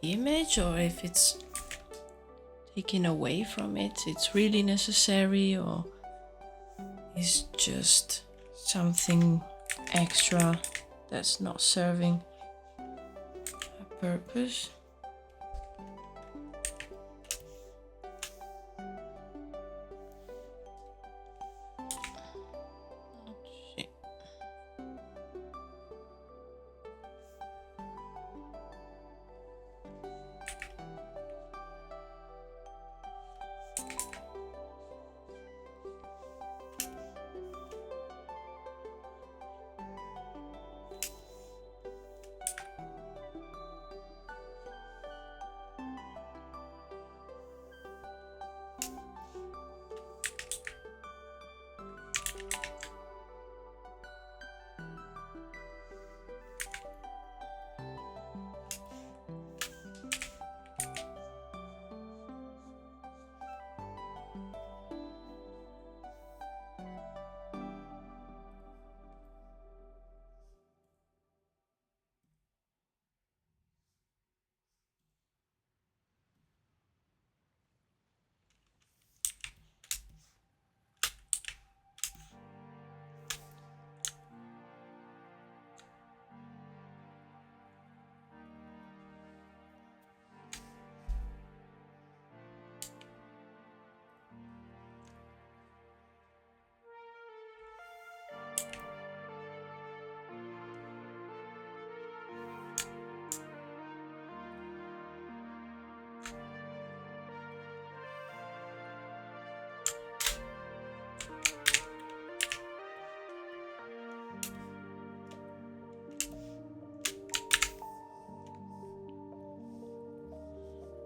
image or if it's taken away from it. It's really necessary, or is just something extra that's not serving a purpose. Let's see.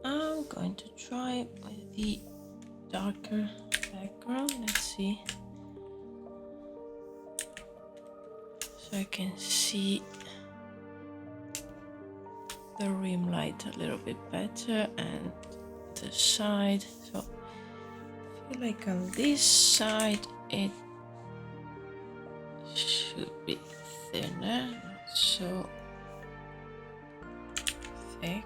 I'm going to try with the darker background. Let's see. So I can see the rim light a little bit better and the side. So I feel like on this side it should be thinner, not so thick.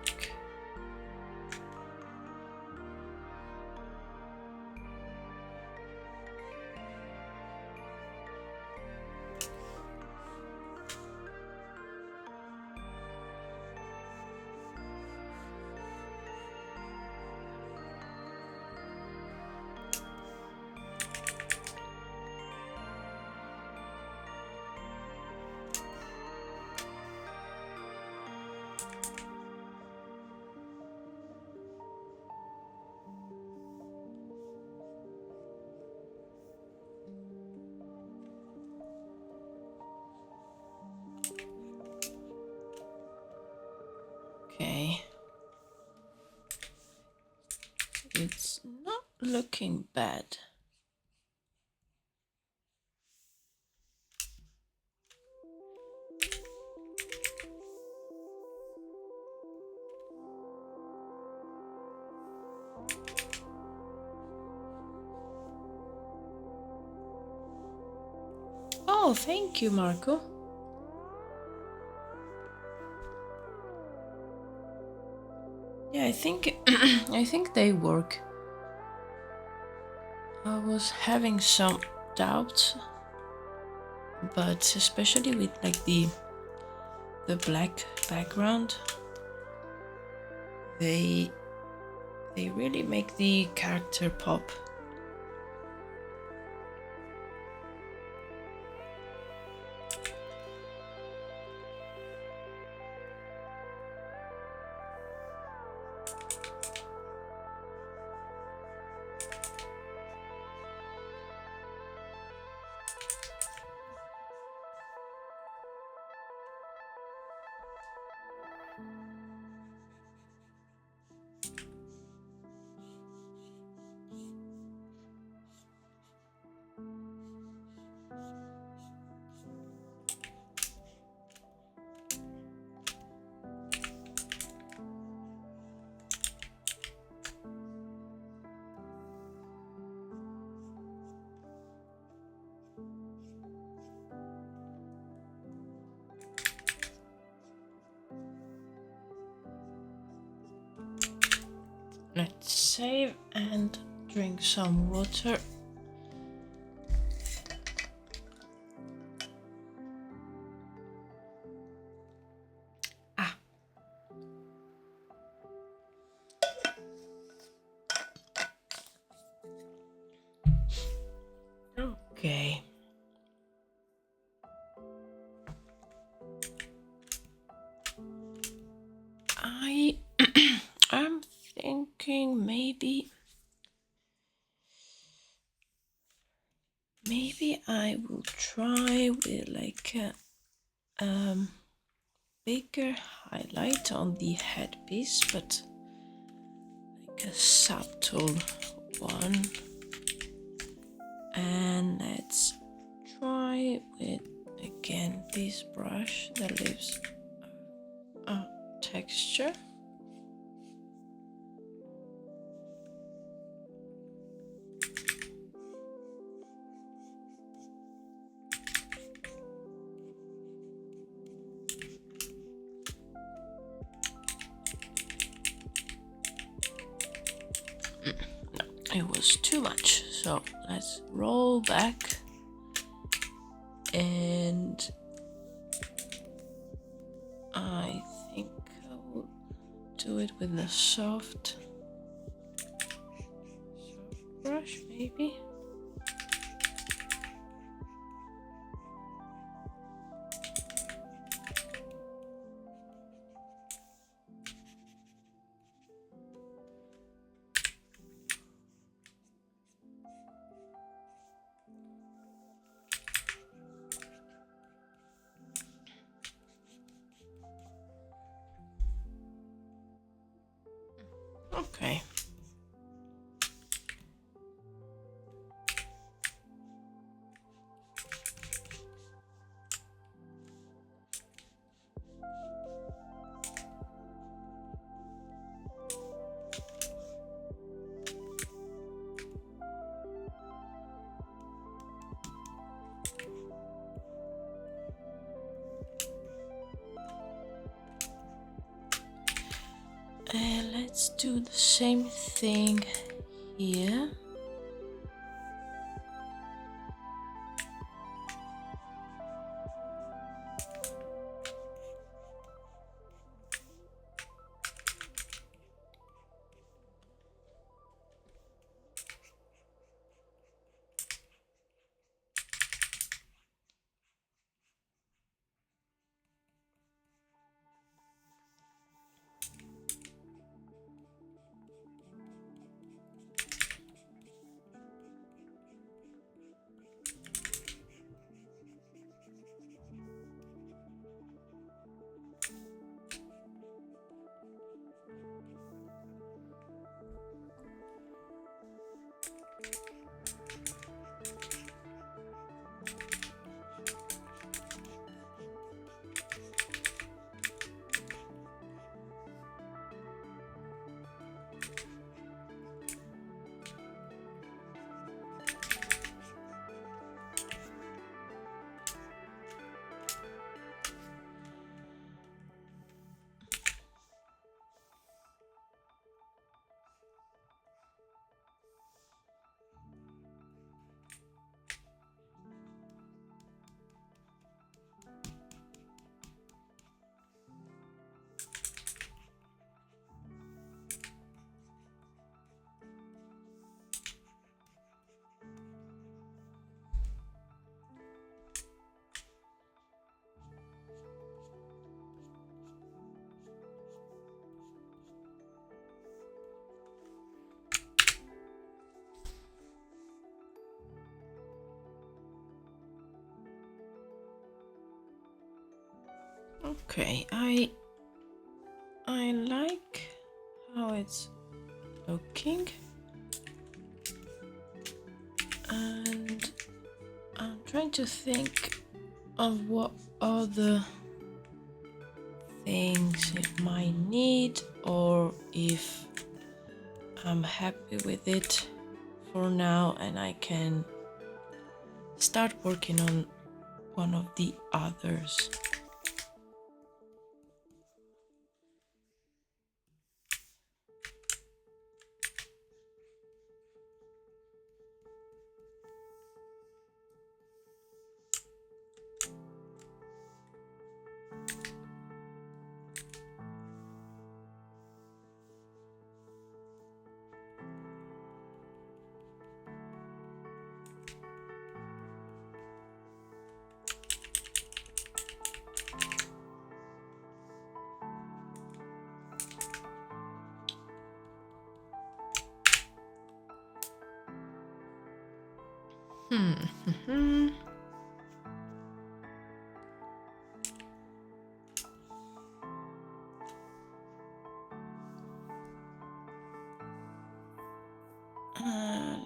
Okay. It's not looking bad. Oh, thank you, Marco. Yeah, I think I think they work. I was having some doubts, but especially with like the black background, they really make the character pop. Let's save and drink some water. Ah. Okay. I'm thinking maybe maybe I will try with like a bigger highlight on the headpiece, but like a subtle one. And let's try with again this brush that leaves a texture. No, it was too much, so let's roll back and I think I will do it with a soft brush maybe. Okay. And let's do the same thing here. Okay, I like how it's looking, and I'm trying to think of what other things it might need, or if I'm happy with it for now and I can start working on one of the others. Hmm.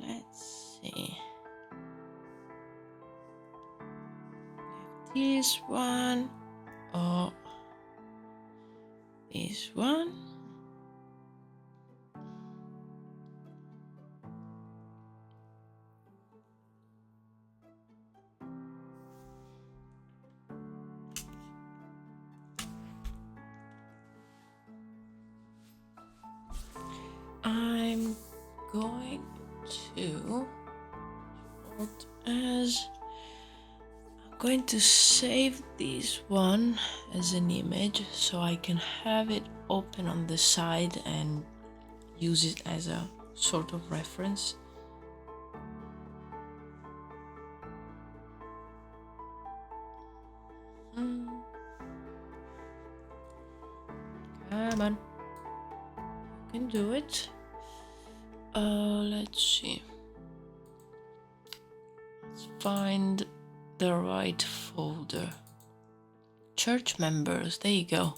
Let's see. This one or this one. I'm going to I'm going to save this one as an image so I can have it open on the side and use it as a sort of reference. Come on, you can do it. Let's see. Let's find the right folder. Church members, there you go.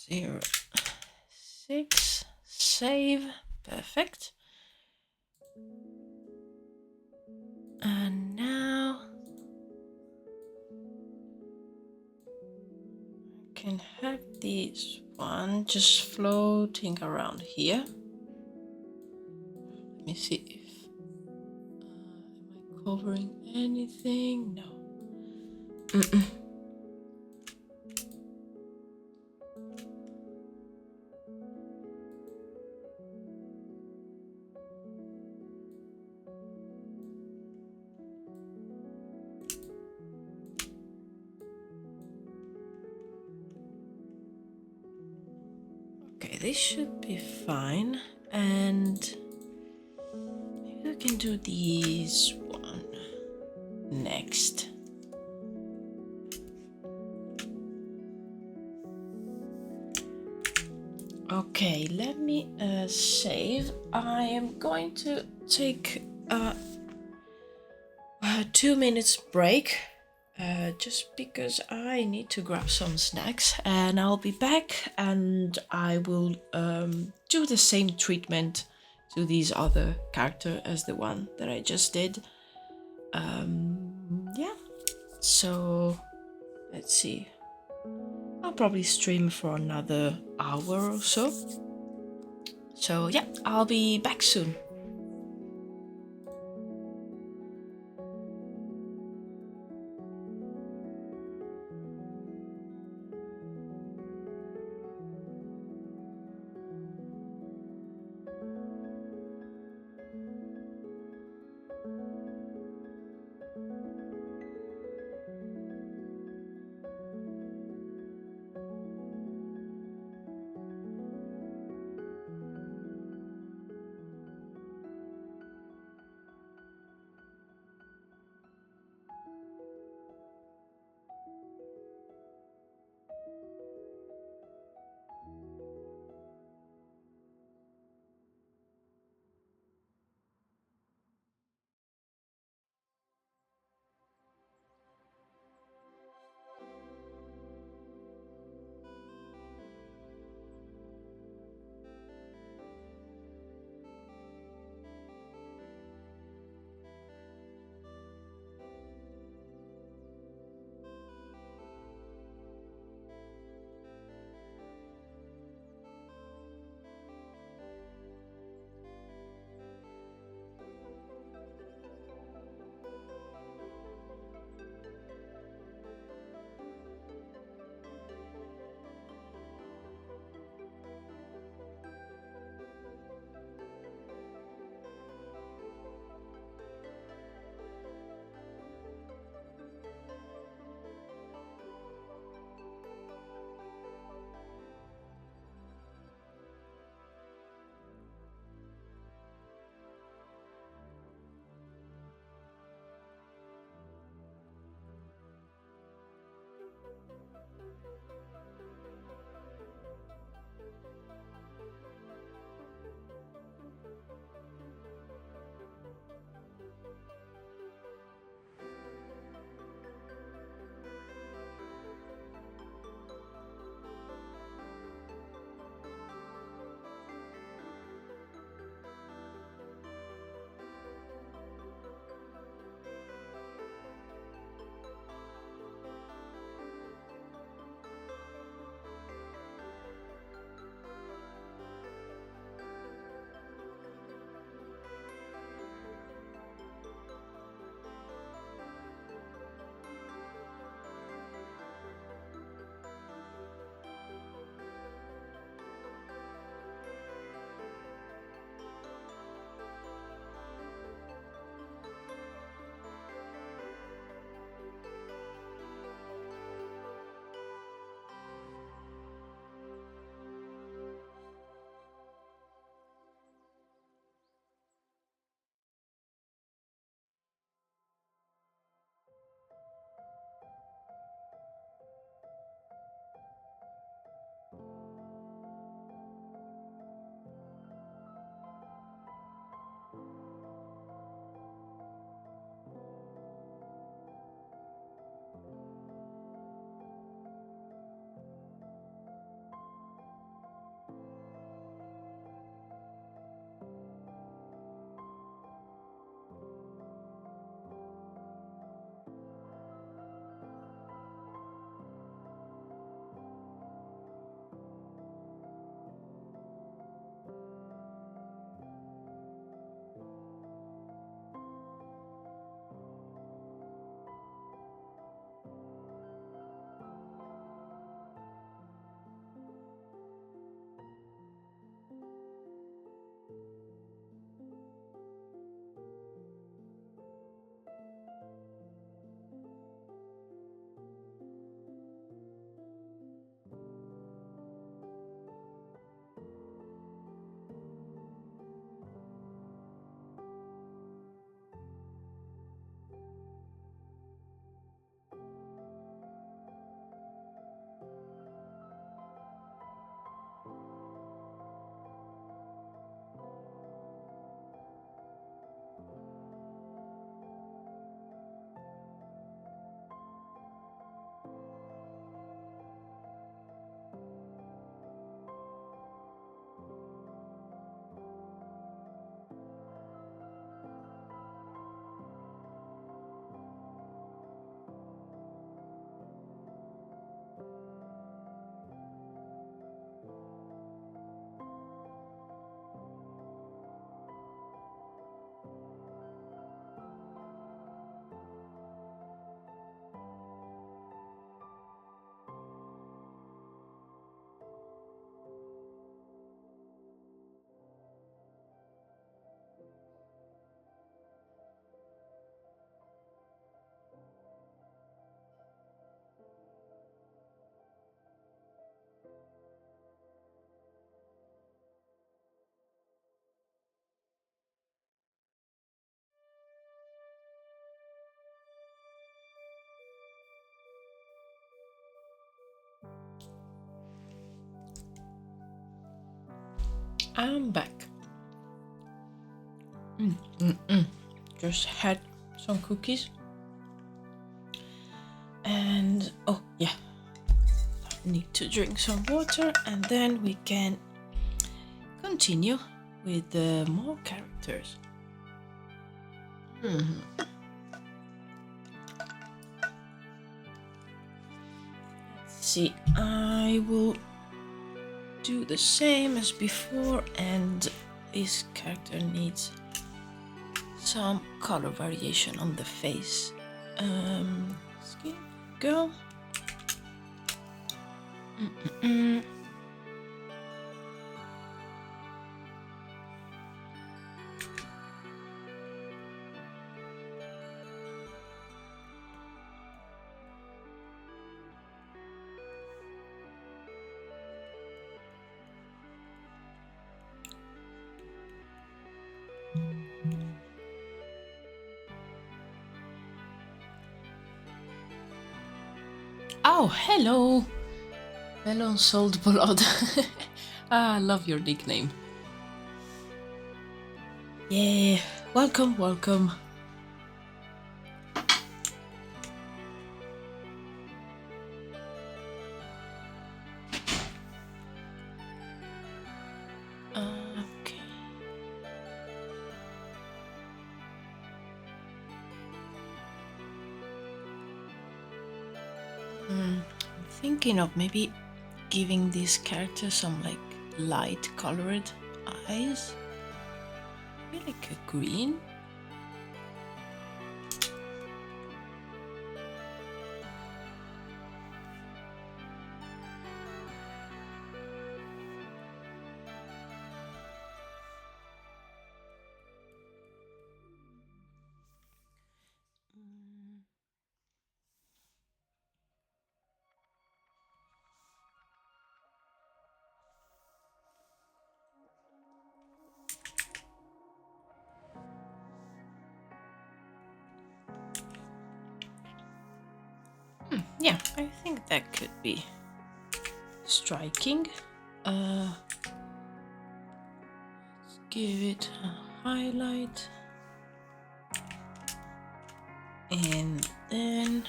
06, save, perfect. And now I can have this one just floating around here. Let me see if am I covering anything? No. Okay, this should be fine. And maybe we can do this one next. Okay, let me save. I am going to take a 2 minutes break just because I need to grab some snacks, and I'll be back and I will do the same treatment to these other character as the one that I just did. Yeah, so let's see. I'll probably stream for another hour or so. So yeah, I'll be back soon. I'm back. Just had some cookies. And oh yeah, I need to drink some water and then we can continue with more characters. Let's see, I will do the same as before, and this character needs some color variation on the face. Skin, go. Oh, hello! Melon Salt Blood. I love your nickname. Yeah, welcome, welcome. Okay. I'm thinking of maybe giving this character some like light colored eyes. Maybe like a green. Yeah, I think that could be striking. Let's give it a highlight. And then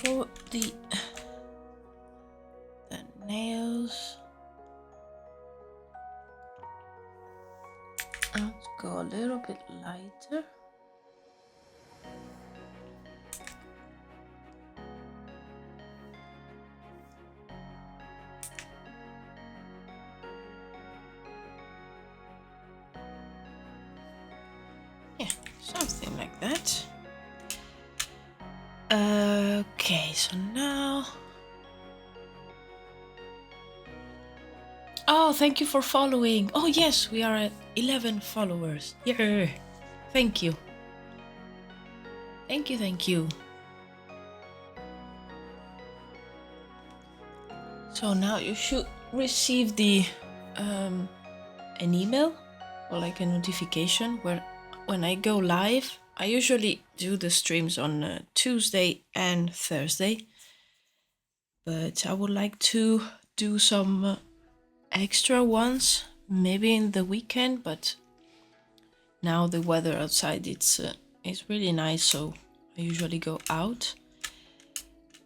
for the nails, let's go a little bit lighter. Yeah, something like that. Okay, so now... Oh, thank you for following. Oh yes, we are at 11 followers. Yeah, thank you. Thank you, thank you. So now you should receive the an email or like a notification where when I go live. I usually do the streams on Tuesday and Thursday, but I would like to do some extra ones maybe in the weekend, but now the weather outside it's really nice, so I usually go out.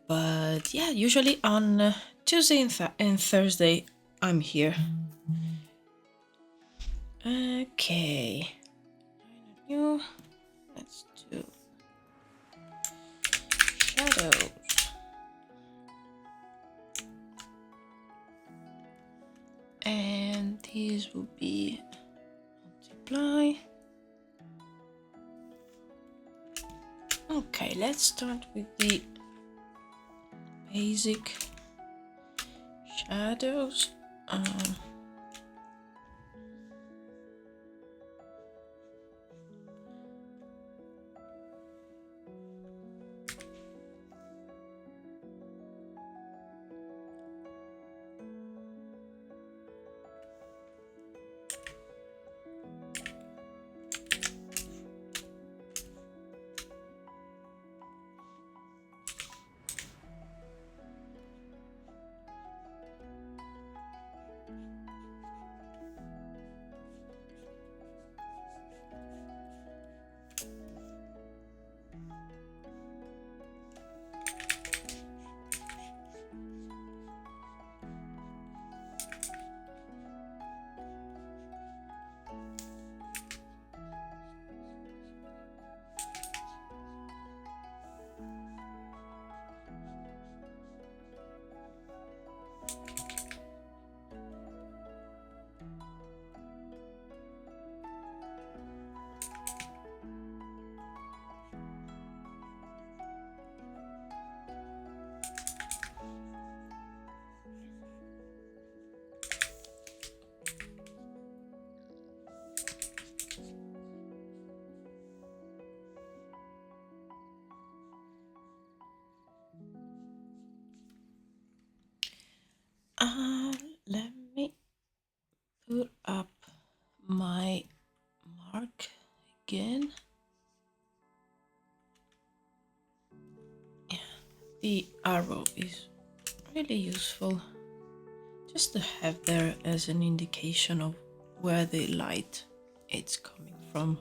But yeah, usually on Tuesday and Thursday I'm here. Okay, new. Let's do shadows. And these will be multiply. Okay, let's start with the basic shadows. Let me put up my mark again. Yeah, the arrow is really useful just to have there as an indication of where the light it's coming from.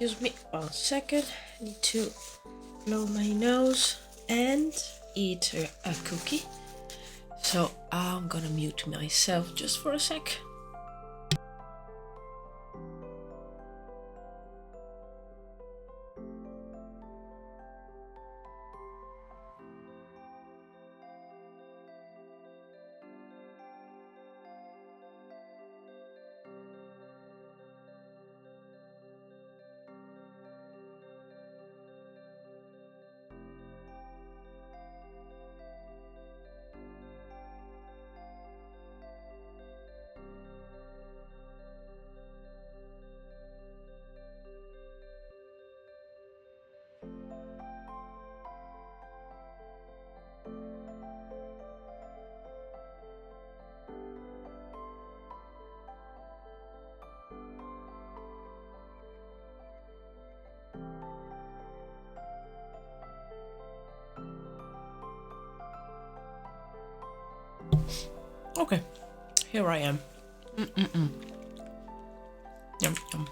Excuse me 1 second. I need to blow my nose and eat a cookie. So I'm gonna mute myself just for a sec. Here I am. Yum, yum.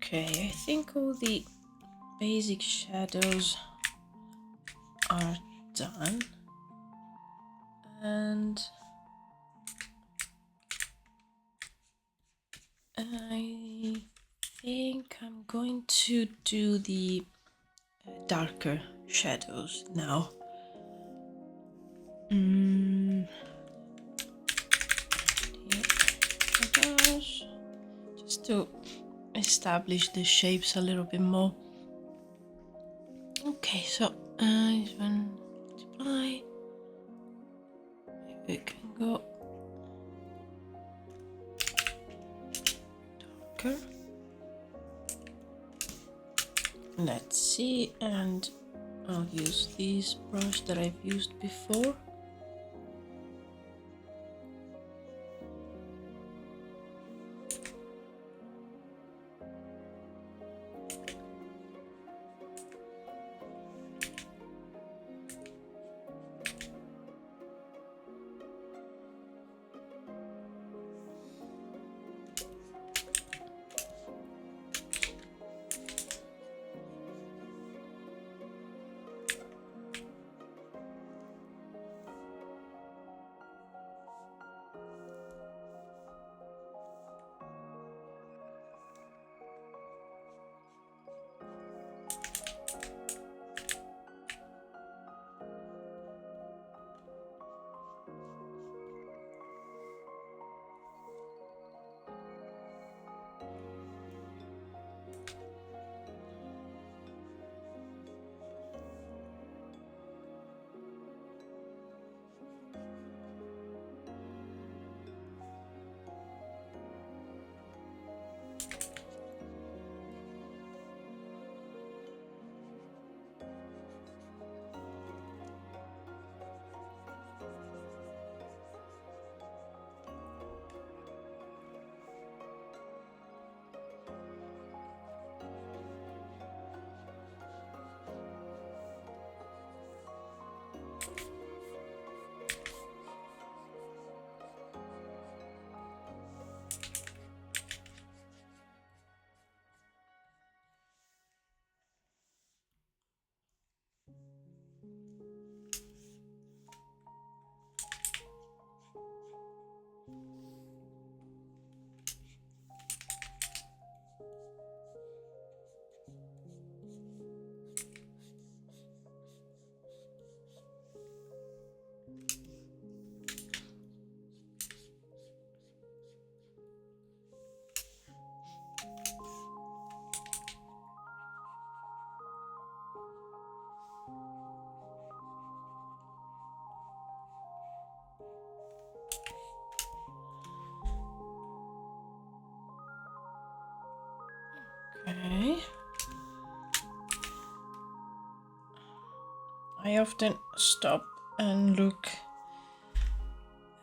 Okay, I think all the basic shadows are done, and I think I'm going to do the darker shadows now. Shadows, just to establish the shapes a little bit more. Okay, so this one multiply. We can go darker. Let's see, and I'll use this brush that I've used before. Okay. I often stop and look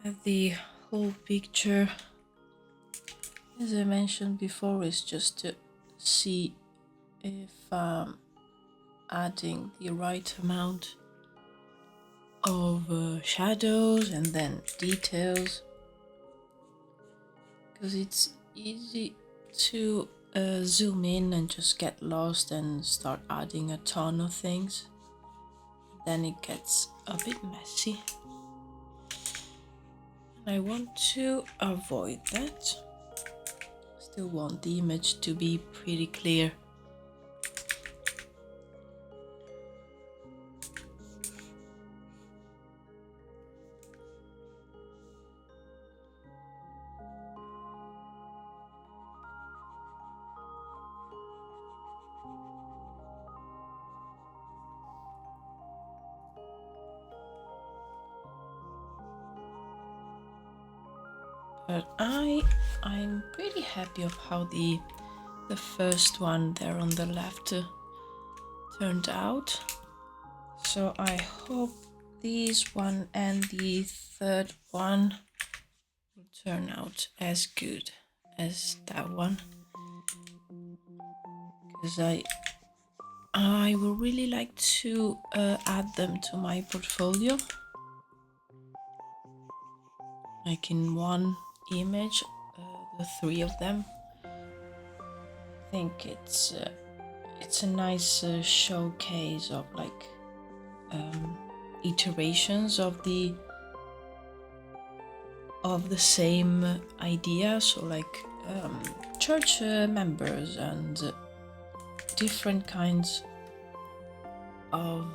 at the whole picture. As I mentioned before, is just to see if I'm adding the right amount of shadows and then details, because it's easy to zoom in and just get lost and start adding a ton of things. Then it gets a bit messy. And I want to avoid that. Still want the image to be pretty clear. But I'm pretty happy of how the first one there on the left turned out. So I hope this one and the third one will turn out as good as that one, because I would really like to add them to my portfolio, like in one image, the three of them. I think it's a nice showcase of like iterations of the same idea. So like church members and different kinds of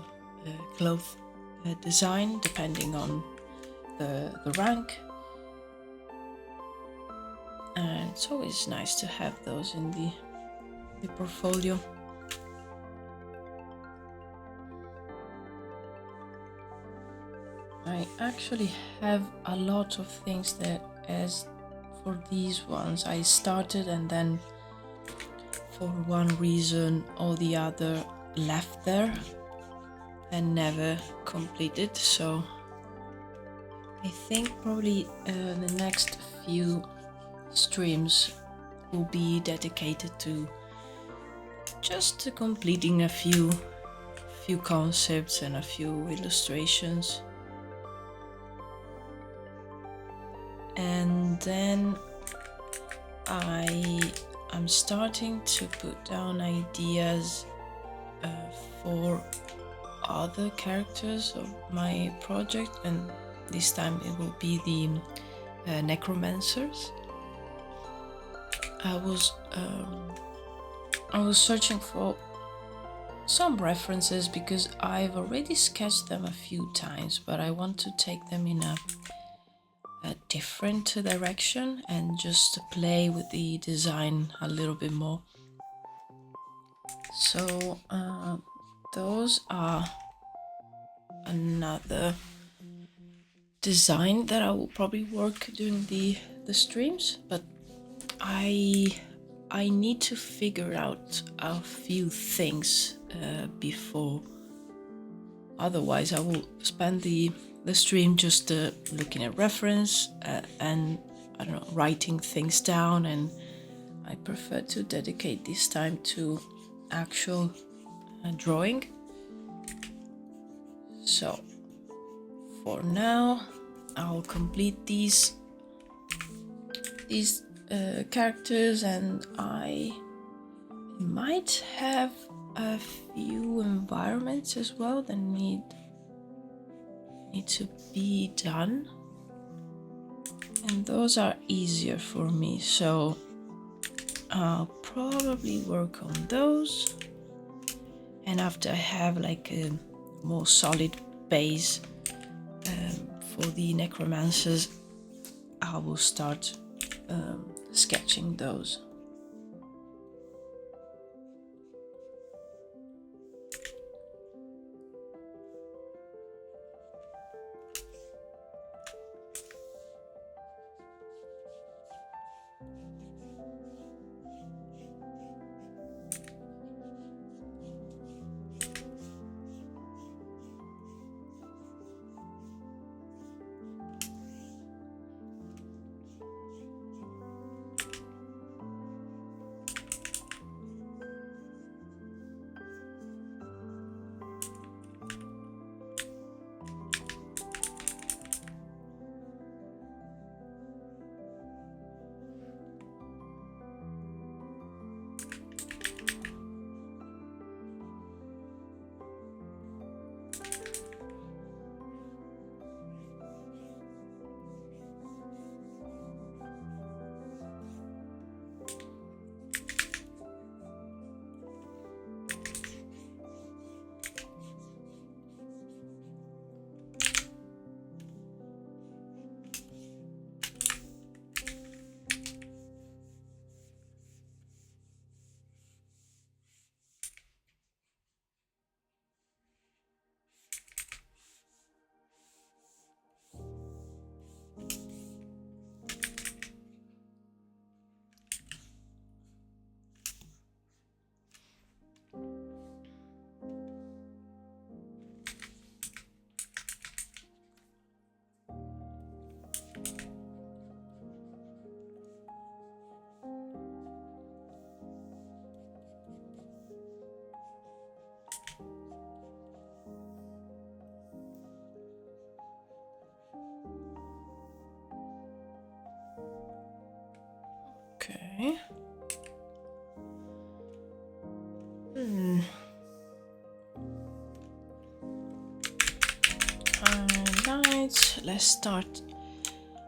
cloth design depending on the rank. And it's always nice to have those in the portfolio. I actually have a lot of things that, as for these ones, I started and then for one reason or the other left there and never completed. So I think probably the next few streams will be dedicated to just completing a few concepts and a few illustrations. And then I'm starting to put down ideas for other characters of my project, and this time it will be the necromancers. I was searching for some references because I've already sketched them a few times, but I want to take them in a different direction and just play with the design a little bit more. So those are another design that I will probably work during the streams, but I need to figure out a few things before. Otherwise, I will spend the stream just looking at reference and I don't know, writing things down, and I prefer to dedicate this time to actual drawing. So for now, I'll complete these characters, and I might have a few environments as well that need to be done, and those are easier for me, so I'll probably work on those. And after I have like a more solid base for the necromancers, I will start sketching those. Okay. Alright, let's start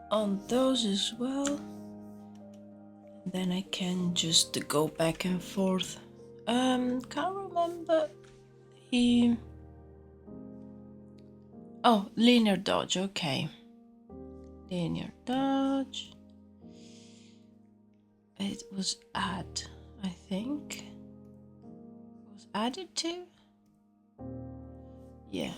on those as well. Then I can just go back and forth. Can't remember the... Oh, linear dodge, okay. Linear dodge. It was add, I think. It was added to? Yeah.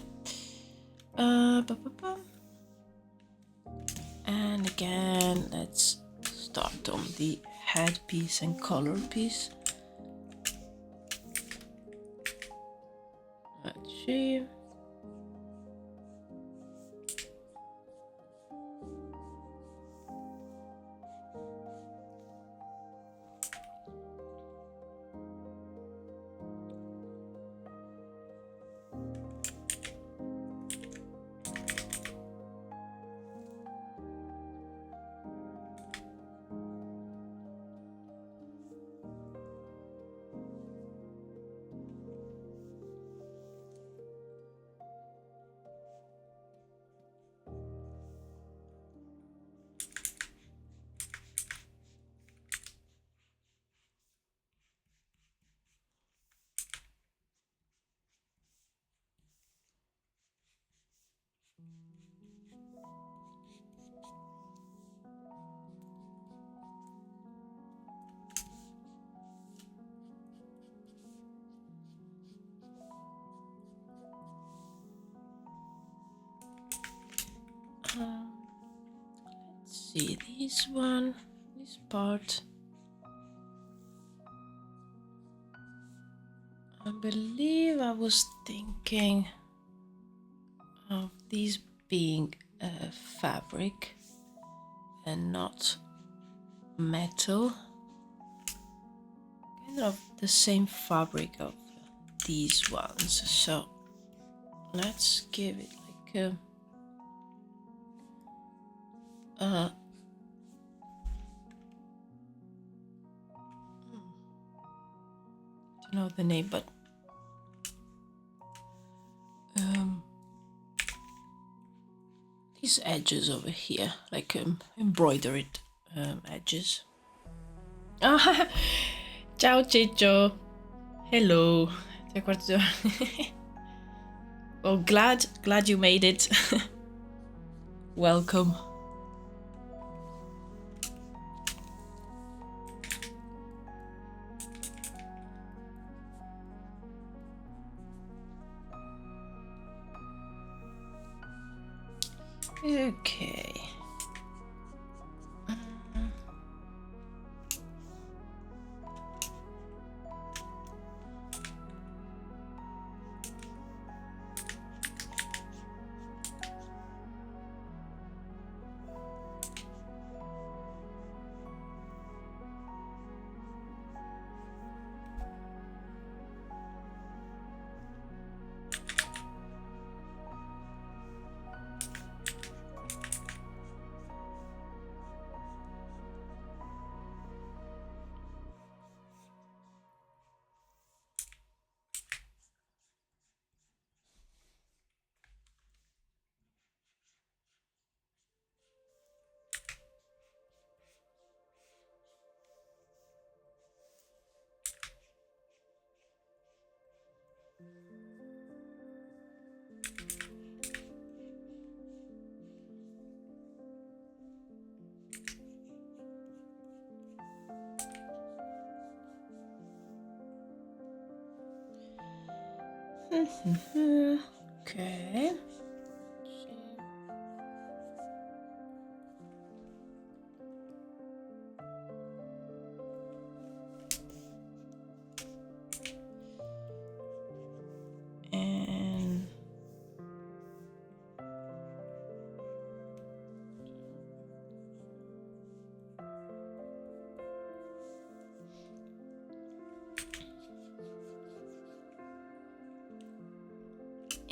And again, let's start on the head piece and color piece. Let's see. Let's see this one, this part. I believe I was thinking of these being fabric and not metal. Kind of the same fabric of these ones. So let's give it like a uh, don't know the name, but these edges over here, like embroidered edges. Ah, ciao Ciccio. Hello. Well, glad you made it. Welcome. Okay. Okay.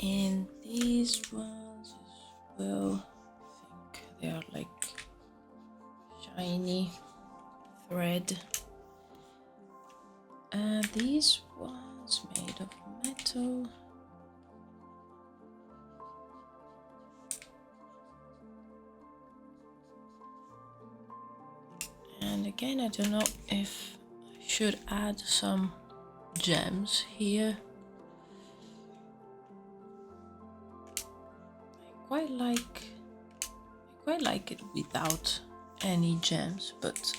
And these ones as well, I think they are like shiny thread. These ones made of metal. And again, I don't know if I should add some gems here. I quite like it without any gems, but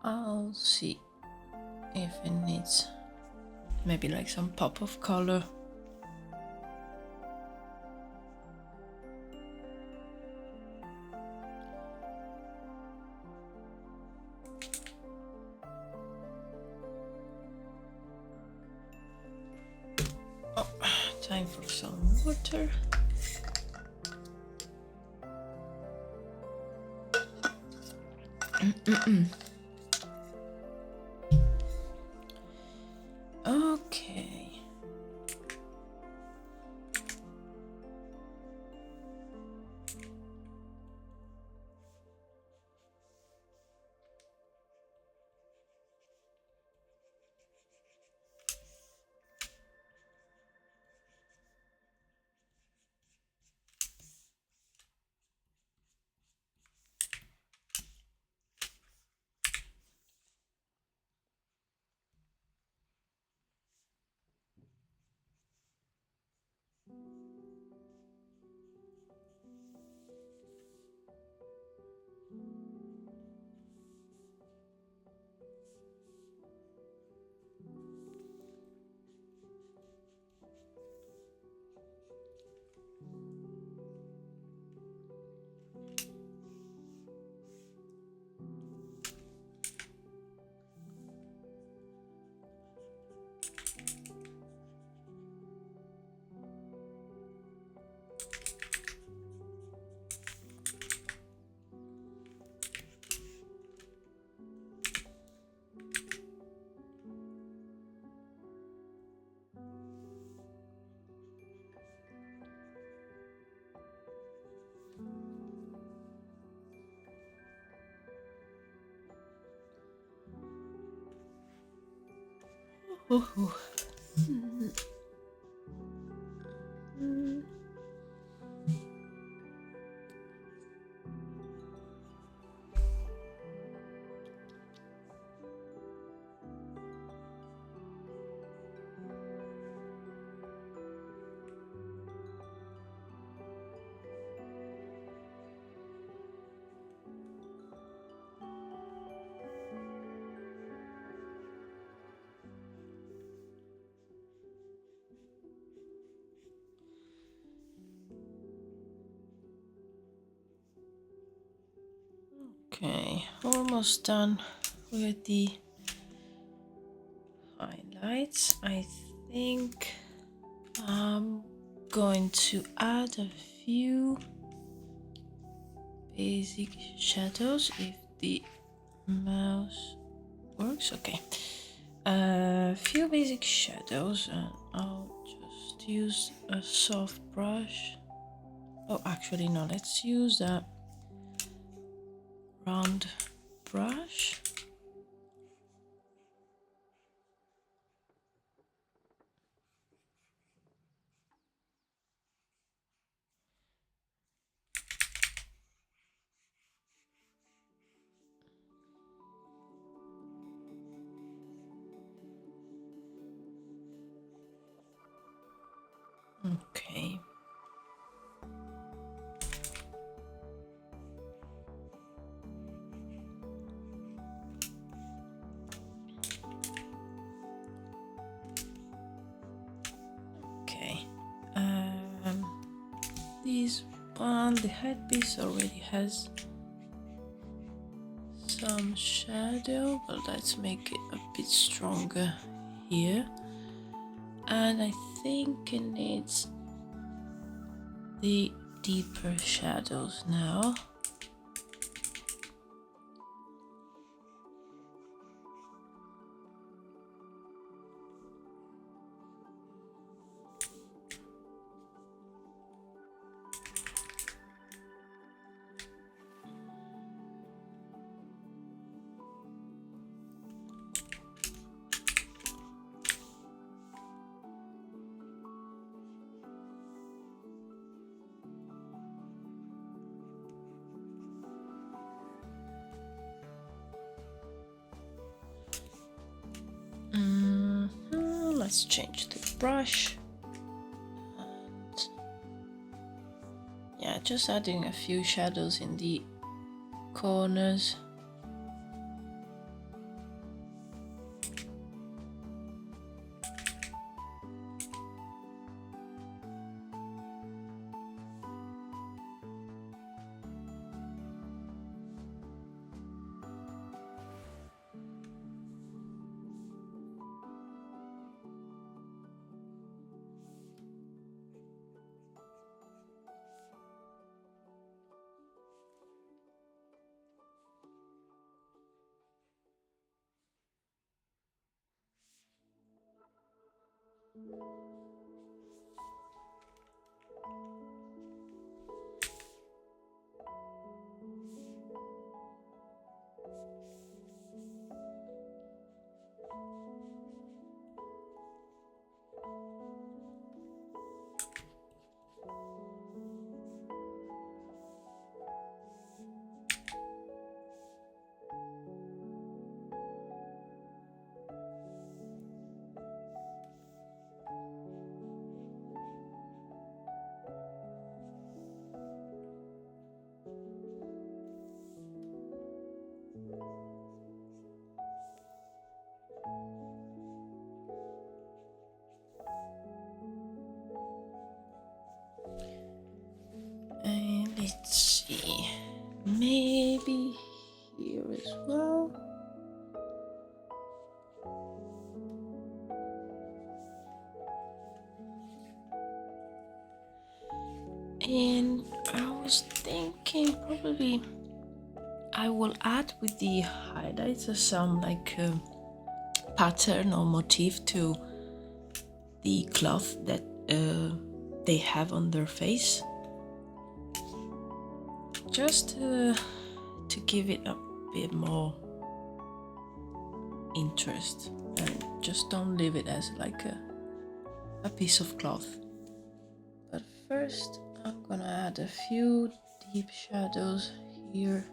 I'll see if it needs maybe like some pop of color. Oh, time for some water. Okay. Ooh. Okay, almost done with the highlights. I think I'm going to add a few basic shadows if the mouse works. Okay, a few basic shadows, and I'll just use a soft brush. Oh, actually, no, let's use a round brush. Okay. Okay. This one, the headpiece already has some shadow, but let's make it a bit stronger here. And I think it needs the deeper shadows now. Let's change the brush. And yeah, just adding a few shadows in the corners. And let's see, maybe here as well. And I was thinking probably I will add with the highlights some like pattern or motif to the cloth that they have on their face, just to give it a bit more interest. and just don't leave it as like a piece of cloth. But first I'm gonna add a few deep shadows here.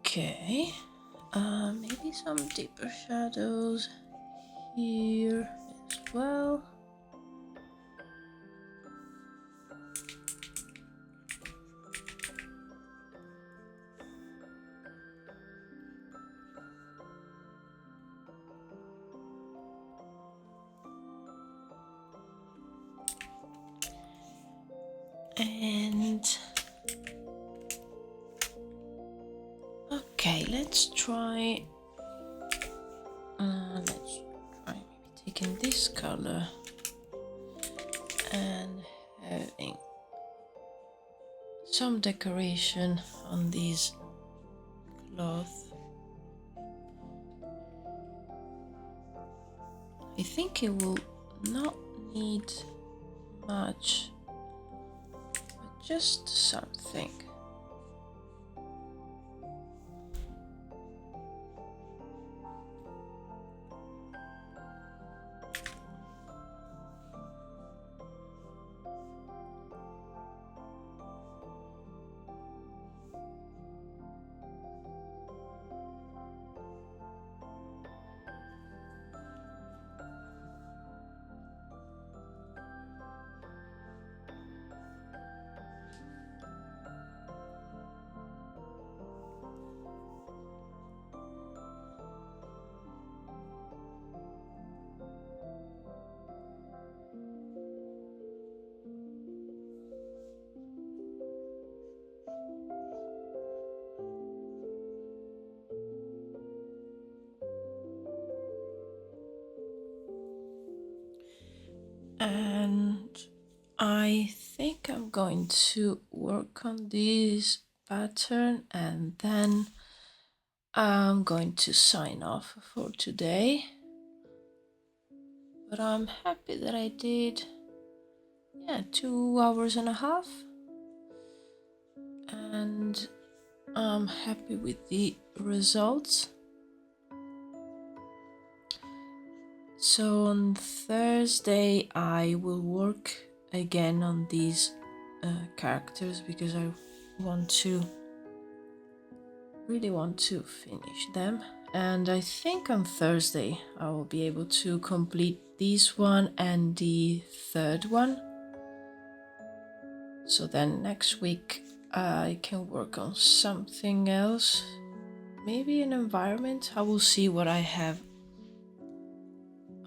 Okay, maybe some deeper shadows here as well. And okay, let's try maybe taking this color and having some decoration on these cloth. I think it will not need much, but just something. And I think I'm going to work on this pattern and then I'm going to sign off for today. But I'm happy that I did 2 hours and a half, and I'm happy with the results. So on Thursday I will work again on these characters because I really want to finish them, and I think on Thursday I will be able to complete this one and the third one. So then next week I can work on something else, maybe an environment. I will see what I have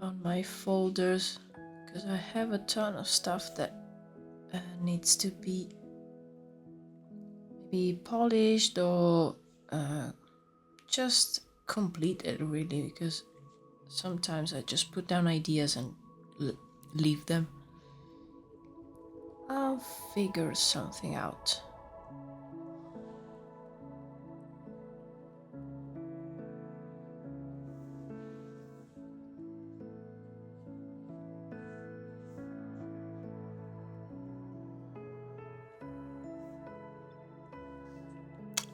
on my folders, because I have a ton of stuff that needs to be maybe polished or just completed, really, because sometimes I just put down ideas and leave them. I'll figure something out.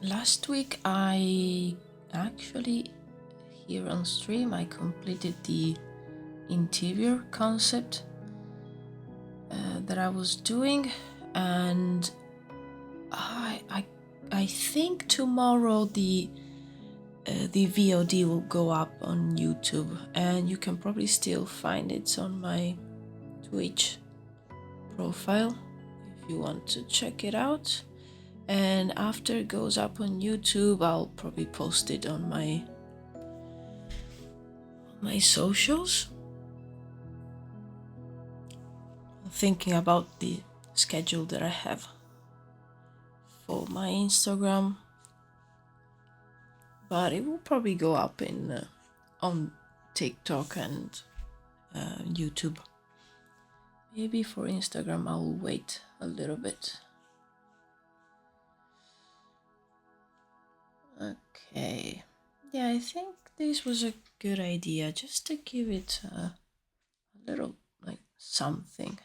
Last week I actually, here on stream, I completed the interior concept that I was doing, and I think tomorrow the VOD will go up on YouTube, and you can probably still find it on my Twitch profile if you want to check it out. And after it goes up on YouTube, I'll probably post it on my socials. I'm thinking about the schedule that I have for my Instagram, but it will probably go up in on TikTok and YouTube. Maybe for Instagram I'll wait a little bit. Okay, yeah, I think this was a good idea, just to give it a little like something.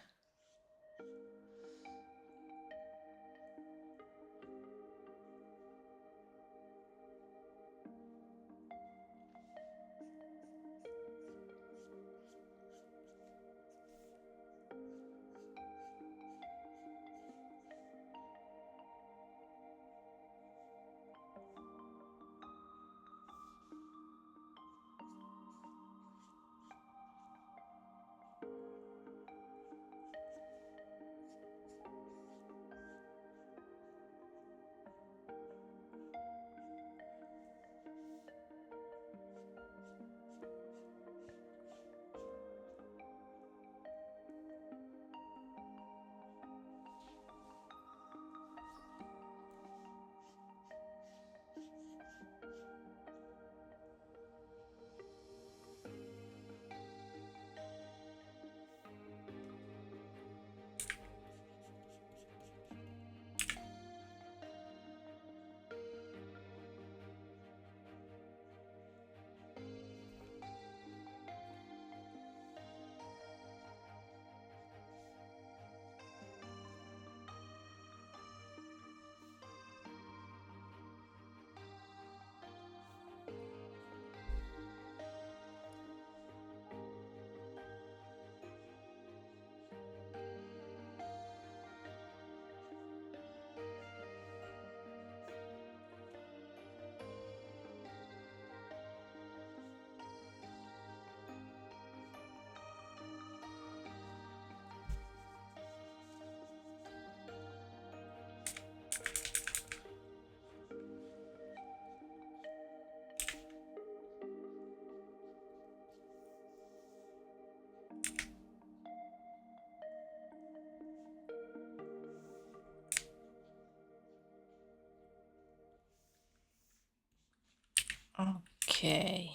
Okay.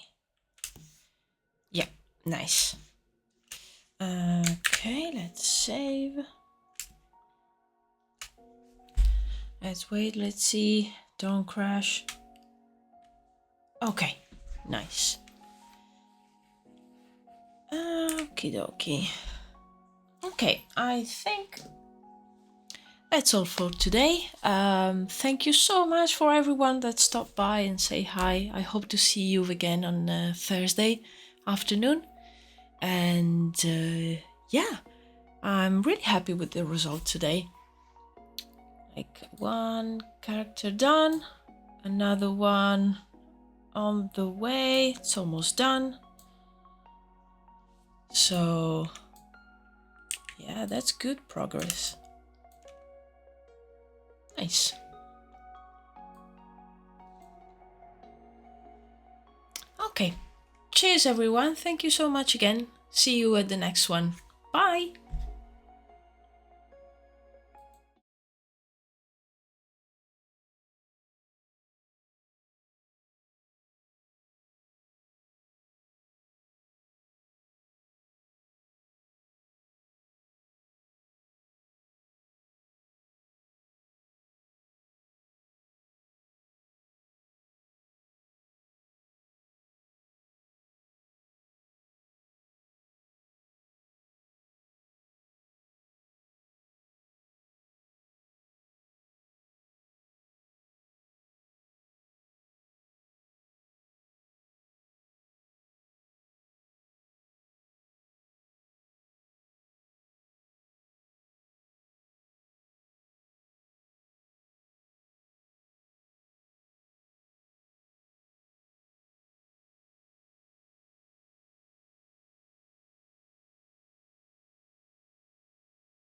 Yeah, nice. Okay, let's save. Let's wait, let's see. Don't crash. Okay, nice. Okie dokie. Okay, I think that's all for today. Thank you so much for everyone that stopped by and say hi. I hope to see you again on Thursday afternoon. And yeah, I'm really happy with the result today. Like, one character done, another one on the way, it's almost done. So yeah, that's good progress. Nice. Okay, cheers everyone, thank you so much again. See you at the next one. Bye!